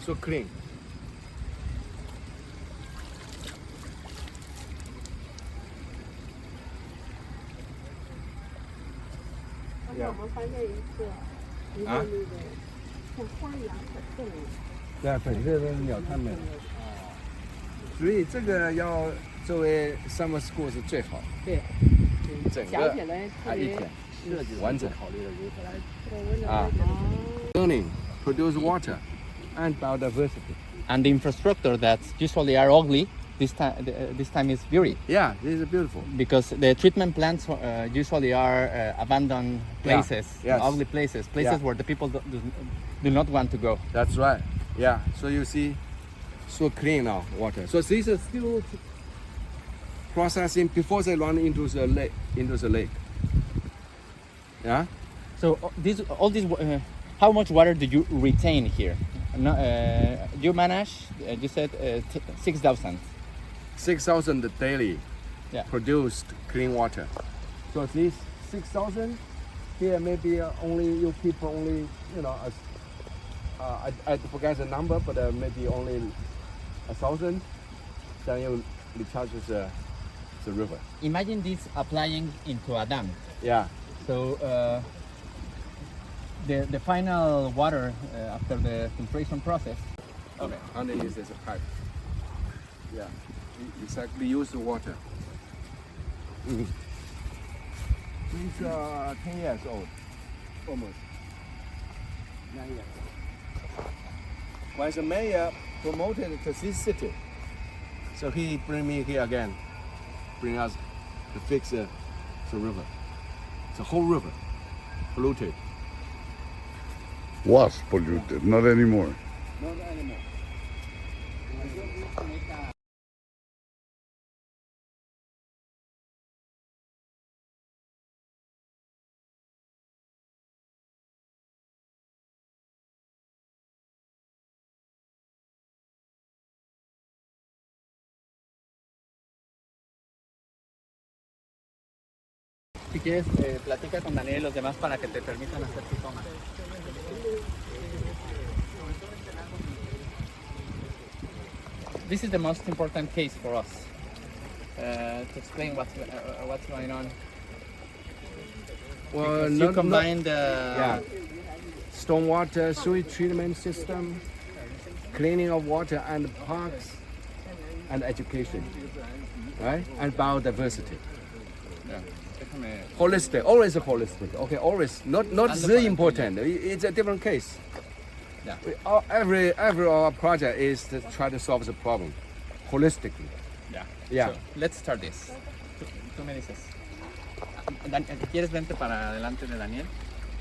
so clean. 刚才我们发现一个那个像花一样的动物。对，粉色的鸟它们。所以这个要作为 summer school 是最好。对，整个讲起来特别一天完整。啊。 Learning, produce water, and biodiversity. And the infrastructure that usually are ugly, this time is beauty. Yeah, this is beautiful. Because the treatment plants usually are abandoned places, Yes. ugly places where the people do not want to go. That's right. Yeah. So you see, so clean now water. So this is still processing before they run into the lake. Yeah. So all this, how much water do you retain here? No, you manage, you said 6,000. 6,000 daily Yeah. produced clean water. So this 6,000 here maybe only you keep only I forget the number, but maybe only 1,000. Then you recharge the river. Imagine this applying into a dam. Yeah. So the final water after the filtration process. Okay. Underneath is a pipe. Yeah. Exactly. Use the water. He's 10 years old, almost. 9 years. When the mayor promoted to this city, so he bring me here again, bring us to fix the river. The whole river polluted. Was polluted, not anymore. Not anymore. Si quieres, platica con Daniel y los demás para que te permitan hacer tu toma. This is the most important case for us to explain what's going on. Well, You combine the stormwater sewage treatment system, cleaning of water and parks, and education, right? And biodiversity. Holistic, always holistic. Okay, always not the important. It's a different case. Yeah. Every project is to try to solve the problem holistically. Yeah. So, let's start this. Tú me dices. ¿Quieres vente para adelante de Daniel?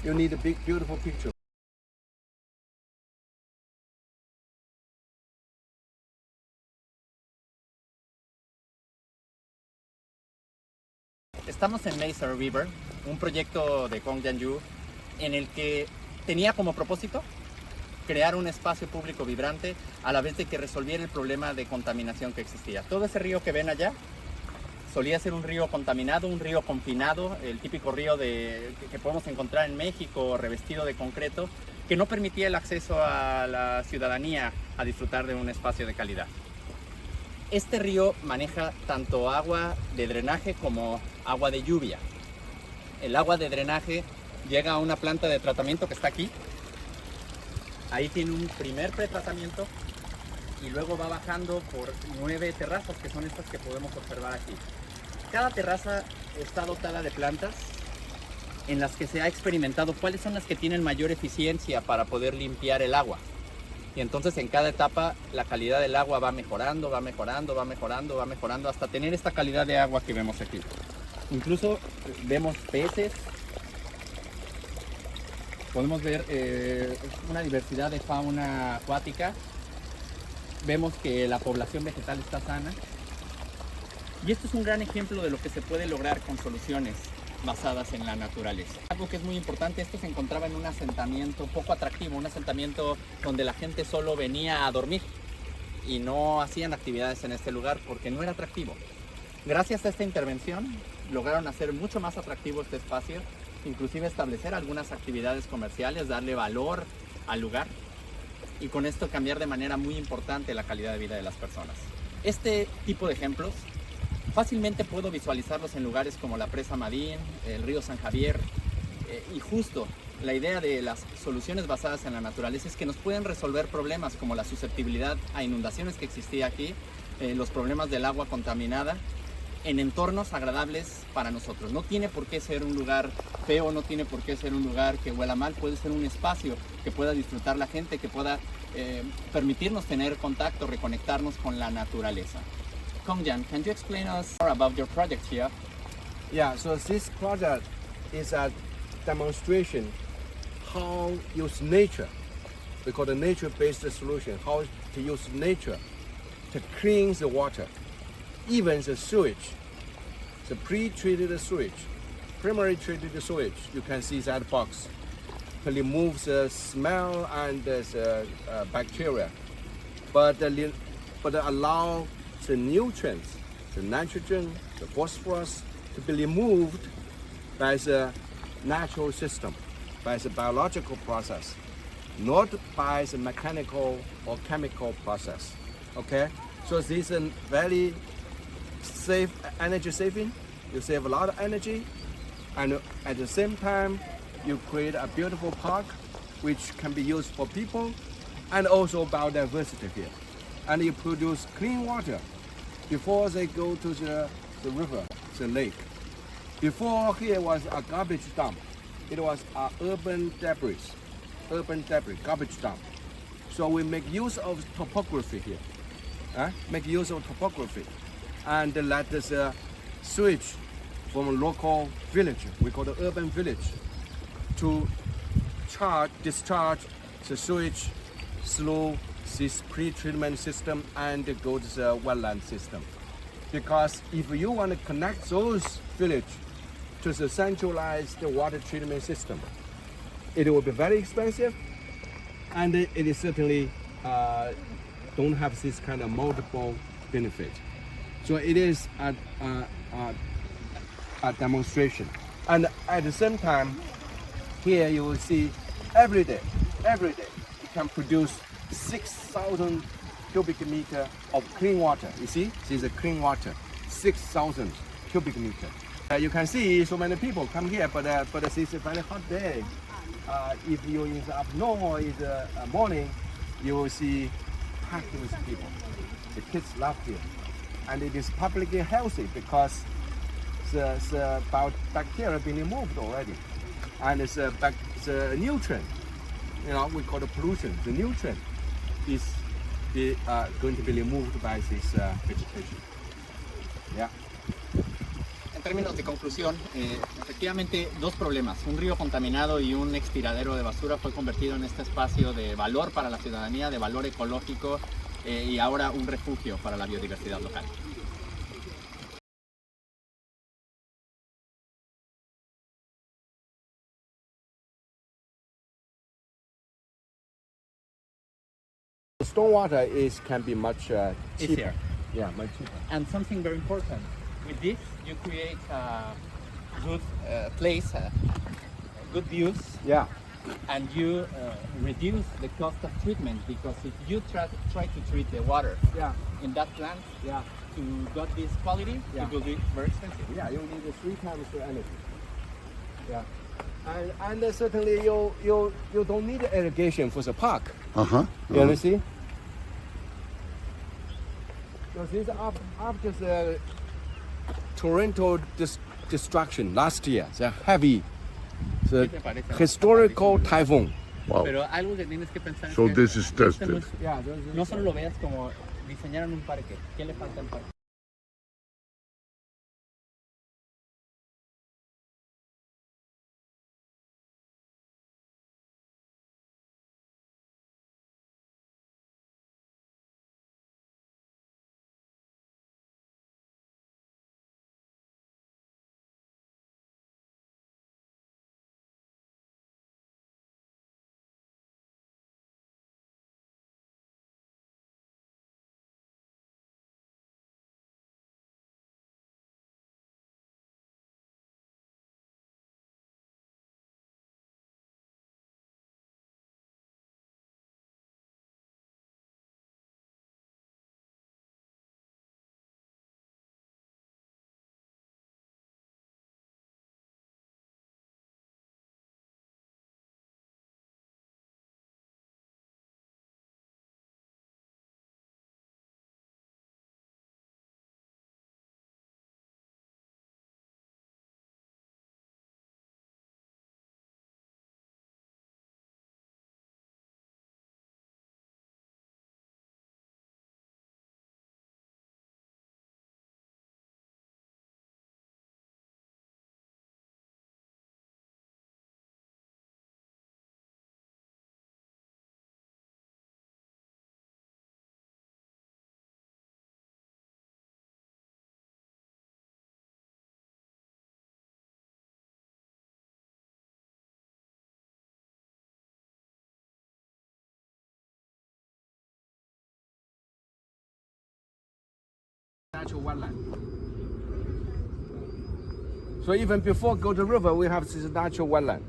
You need a big, beautiful picture. Estamos en Mesa River, un proyecto de Kongjian Yu en el que tenía como propósito crear un espacio público vibrante a la vez de que resolviera el problema de contaminación que existía. Todo ese río que ven allá solía ser un río contaminado, un río confinado, el típico río que podemos encontrar en México, revestido de concreto, que no permitía el acceso a la ciudadanía a disfrutar de un espacio de calidad. Este río maneja tanto agua de drenaje como agua de lluvia. El agua de drenaje llega a una planta de tratamiento que está aquí. Ahí tiene un primer pretratamiento y luego va bajando por 9 terrazas, que son estas que podemos observar aquí. Cada terraza está dotada de plantas en las que se ha experimentado cuáles son las que tienen mayor eficiencia para poder limpiar el agua. Y entonces en cada etapa la calidad del agua va mejorando, va mejorando, va mejorando, va mejorando hasta tener esta calidad de agua que vemos aquí. Incluso vemos peces, podemos ver una diversidad de fauna acuática, vemos que la población vegetal está sana. Y esto es un gran ejemplo de lo que se puede lograr con soluciones basadas en la naturaleza. Algo que es muy importante, esto se encontraba en un asentamiento poco atractivo, un asentamiento donde la gente solo venía a dormir y no hacían actividades en este lugar porque no era atractivo. Gracias a esta intervención lograron hacer mucho más atractivo este espacio, inclusive establecer algunas actividades comerciales, darle valor al lugar y con esto cambiar de manera muy importante la calidad de vida de las personas. Este tipo de ejemplos fácilmente puedo visualizarlos en lugares como la presa Madín, el río San Javier, y justo la idea de las soluciones basadas en la naturaleza es que nos pueden resolver problemas como la susceptibilidad a inundaciones que existía aquí, los problemas del agua contaminada, en entornos agradables para nosotros. No tiene por qué ser un lugar feo, no tiene por qué ser un lugar que huela mal, puede ser un espacio que pueda disfrutar la gente, que pueda permitirnos tener contacto, reconectarnos con la naturaleza. Kongjian, can you explain us more about your project here? Yeah, so this project is a demonstration how use nature, we call the nature-based solution, how to use nature to clean the water, even the sewage, the pre-treated sewage, primary treated sewage, you can see that box, to remove the smell and the bacteria, but allow the nutrients, the nitrogen, the phosphorus, to be removed by the natural system, by the biological process, not by the mechanical or chemical process. Okay, so this is a very safe, energy saving. You save a lot of energy, and at the same time, you create a beautiful park, which can be used for people, and also biodiversity here. And you produce clean water before they go to the river, the lake. Before here was a garbage dump. It was urban debris, garbage dump. So we make use of topography here, make use of topography, and let this switch from a local village, we call the urban village, to discharge the sewage through this pre-treatment system and go to the wetland system. Because if you want to connect those villages to the centralized water treatment system, it will be very expensive, and it is certainly don't have this kind of multiple benefit. So it is a demonstration. And at the same time, here you will see every day, you can produce 6,000 cubic meter of clean water. You see, this is clean water, 6,000 cubic meter. You can see so many people come here, but this is a very hot day. If you're in the afternoon or in the morning, you will see packed with people. The kids love here, and it is publicly healthy because the bacteria have been removed already, and it's the nutrient. You know, we call it pollution. The nutrient is going to be removed by this vegetation. Yeah. En términos de conclusión, efectivamente dos problemas. Un río contaminado y un extiradero de basura fue convertido en este espacio de valor para la ciudadanía, de valor ecológico y ahora un refugio para la biodiversidad local. Stormwater can be much cheaper. Easier. Yeah, much cheaper. And something very important, with this you create a good place, good views, Yeah. and you reduce the cost of treatment, because if you try to treat the water Yeah. in that plant Yeah. to get this quality, Yeah. it will be very expensive. Yeah, you need 3 times the energy. Yeah. And certainly you don't need irrigation for the park. You see? So this after the Toronto destruction last year, the heavy The ¿Qué te parece? historical typhoon. Wow. Pero algo que tienes que pensar So es que this is tested. no solo lo veas como diseñaron un parque. ¿Qué le falta al parque? Natural wetland. So even before go to river, we have this natural wetland.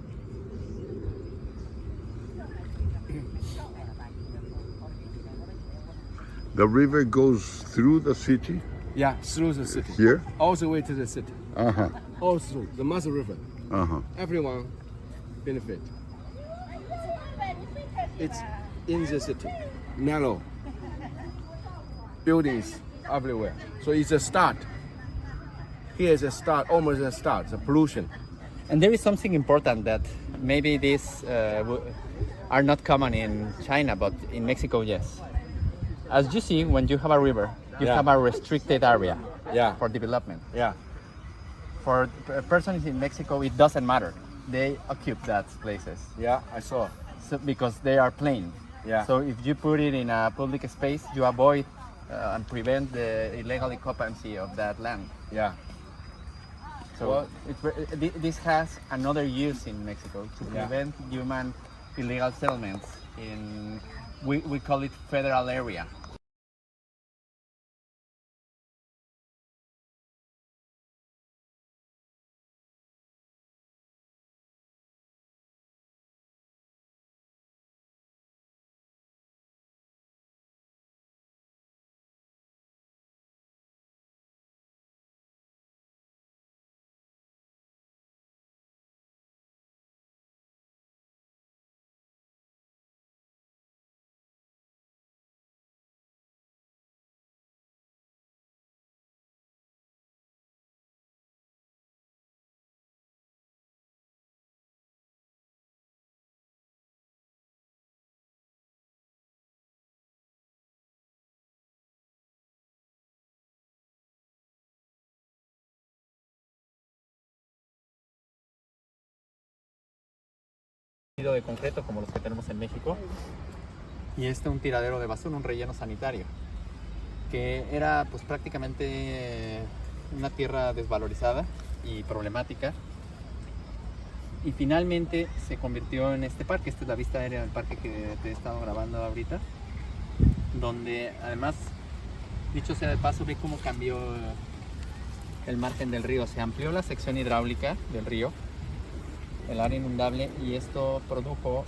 The river goes through the city Yeah, through the city. here. All the way to the city. Uh-huh. All through the Master River. Uh-huh. Everyone benefit. It's in the city. Narrow. Buildings everywhere. So it's a start. Here is a start, almost a start, the pollution. And there is something important that maybe these are not common in China, but in Mexico, yes. As you see, when you have a river, you Yeah. have a restricted area Yeah. for development. Yeah. For persons in Mexico, it doesn't matter. They occupy that places Yeah, I saw. because they are plain. Yeah. So if you put it in a public space, you avoid and prevent the illegal occupancy of that land. Yeah. So Well- this has another use in Mexico to Yeah. prevent human illegal settlements in, we call it federal area. De concreto como los que tenemos en México, y un tiradero de basura, un relleno sanitario, que era pues prácticamente una tierra desvalorizada y problemática, y finalmente se convirtió en este parque. Esta es la vista aérea del parque que te he estado grabando ahorita, donde además, dicho sea de paso, ve cómo cambió el margen del río, se amplió la sección hidráulica del río, el área inundable, y esto produjo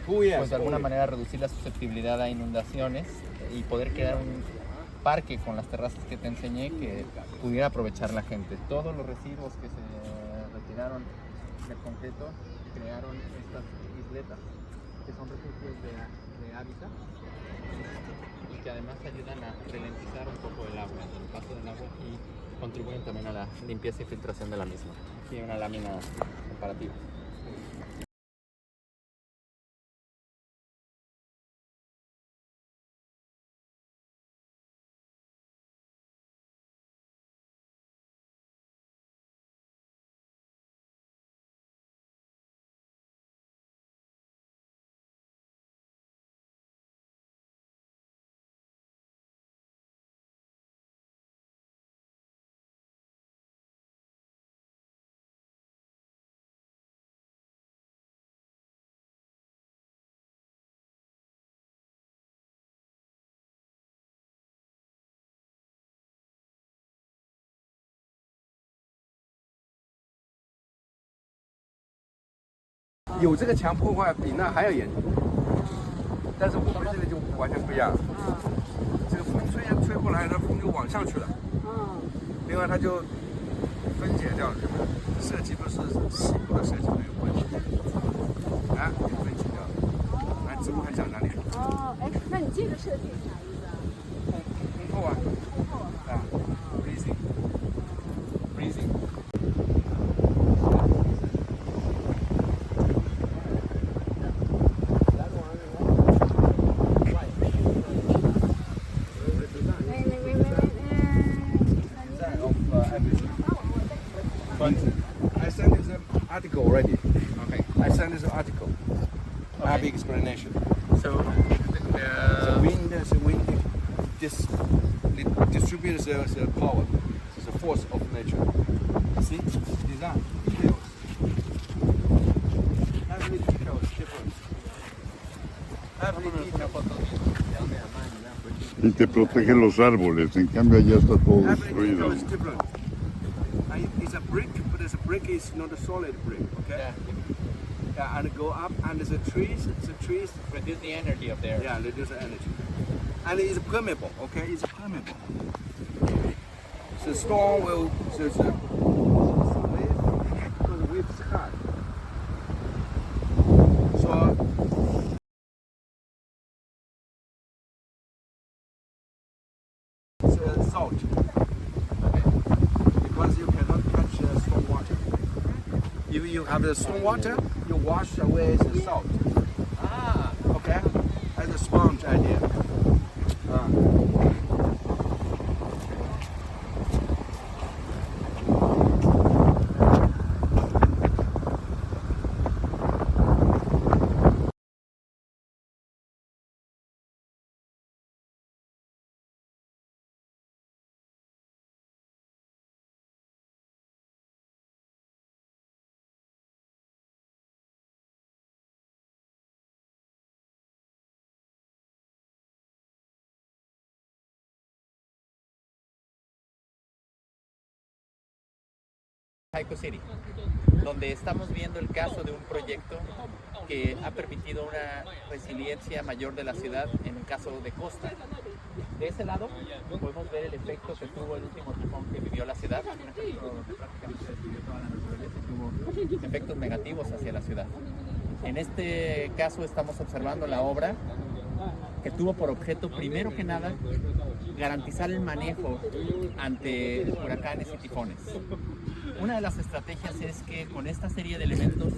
pues de alguna manera reducir la susceptibilidad a inundaciones y poder crear un parque con las terrazas que te enseñé que pudiera aprovechar la gente. Todos los residuos que se retiraron del concreto crearon estas isletas que son refugios de hábitat y que además ayudan a ralentizar un poco el agua, el paso del agua, y contribuyen también a la limpieza y filtración de la misma. Aquí hay una lámina comparativa. 有这个墙破坏比那还要严重。但是我们这个就完全不一样，这个风吹过来，它风就往上去了。另外它就分解掉了，设计不是细部的设计没有关系，啊，就分解掉了，啊，植物还长那里。哦，哎，那你这个设计是啥意思啊？通透啊，啊 ，breathing。I sent this article already. Okay. I sent this article. I have explanation. So, The wind distributes the power. It's a force of nature. See, design details. Every detail is different. Every detail. Y te protege los árboles, en cambio allá está todo Every destruido. detail is different. It's a brick, but this brick is not a solid brick. Okay. Yeah, and go up, and there's a trees. The trees reduce the energy of there. Yeah, reduce the energy. And it's permeable, okay? It's permeable. The storm will, the wave is high. So, it's salt. Okay. Because you cannot catch storm water. If you have the storm water, you wash away the salt. Ah, Okay? As a sponge idea. Haiku City, donde estamos viendo el caso de un proyecto que ha permitido una resiliencia mayor de la ciudad en el caso de costa. De ese lado podemos ver el efecto que tuvo el último tifón que vivió la ciudad, un efecto que prácticamente destruyó toda la naturaleza y tuvo efectos negativos hacia la ciudad. En este caso estamos observando la obra que tuvo por objeto, primero que nada, garantizar el manejo ante huracanes y tifones. Una de las estrategias es que con esta serie de elementos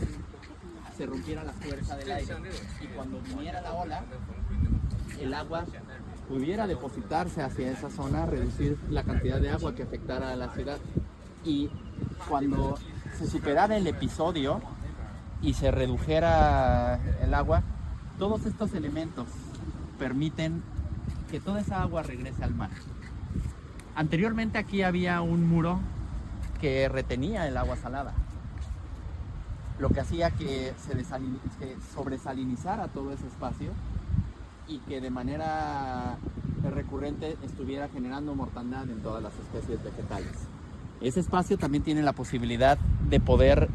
se rompiera la fuerza del aire y cuando viniera la ola, el agua pudiera depositarse hacia esa zona, reducir la cantidad de agua que afectara a la ciudad. Y cuando se superara el episodio y se redujera el agua, todos estos elementos permiten que toda esa agua regrese al mar. Anteriormente aquí había un muro que retenía el agua salada, lo que hacía que se sobresalinizara todo ese espacio y que de manera recurrente estuviera generando mortandad en todas las especies vegetales. Ese espacio también tiene la posibilidad de poder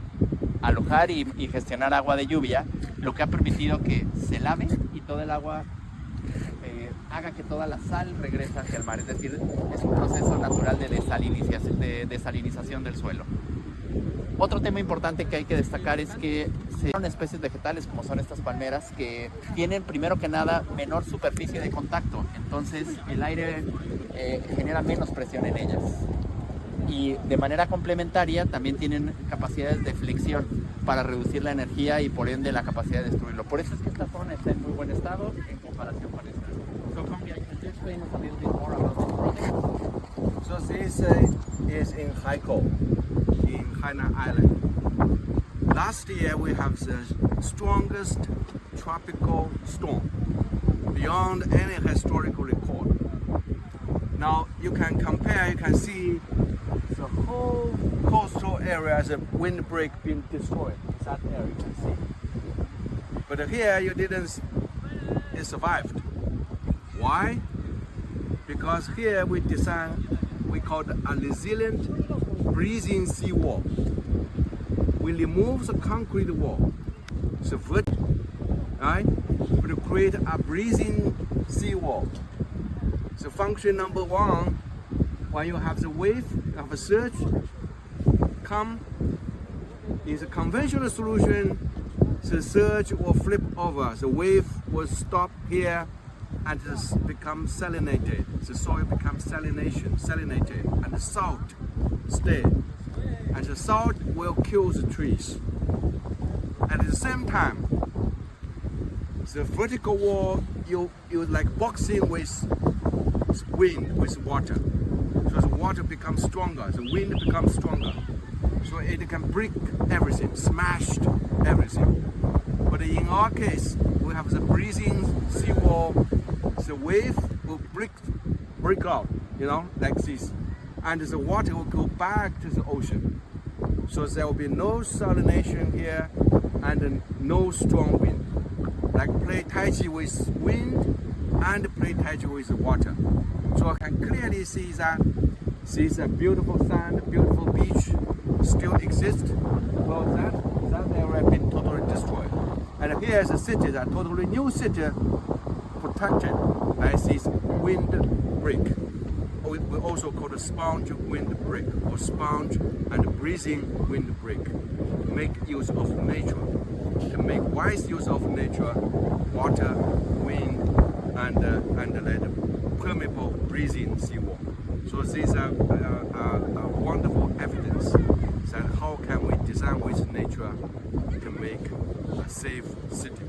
alojar y gestionar agua de lluvia, lo que ha permitido que se lave y todo el agua haga que toda la sal regrese hacia el mar, es decir, es un proceso natural de desalinización del suelo. Otro tema importante que hay que destacar es que son especies vegetales como son estas palmeras que tienen primero que nada menor superficie de contacto, entonces el aire genera menos presión en ellas. Y de manera complementaria también tienen capacidades de flexión para reducir la energía y por ende la capacidad de destruirlo. Por eso es que esta zona está en muy buen estado en comparación con esta. So Kongjian, can you explain us a little bit more about this project? So this is in Haikou, in Hainan Island. Last year we have the strongest tropical storm beyond any historical record. Now you can compare, you can see the whole coastal area as a windbreak being destroyed. That area you can see. But here you didn't, it survived. Why? Because here we designed, we call it a resilient breathing seawall. We remove the concrete wall. So right? To create a breathing seawall. So function number one, when you have the wave, you have a surge come. In the conventional solution, the surge will flip over, the wave will stop here and become salinated. The soil becomes salinated, and the salt stay. And the salt will kill the trees. And at the same time, the vertical wall, you like boxing with wind, with water. So the water becomes stronger, the wind becomes stronger. So it can break everything, smashed everything. But in our case, we have the breathing seawall, the wave will break out, like this. And the water will go back to the ocean. So there will be no salination here and no strong wind. Like play Tai Chi with wind and play Tai Chi with water. So I can clearly see that a beautiful sand, beautiful beach still exists. Well, that area has been totally destroyed. And here is a city, a totally new city, protected by this wind break. We also call it sponge wind break, or sponge and breathing wind break. Make use of nature, to make wise use of nature, water, wind, and permeable breathing seawall. So these are wonderful evidence that how can we design with nature to make a safe city.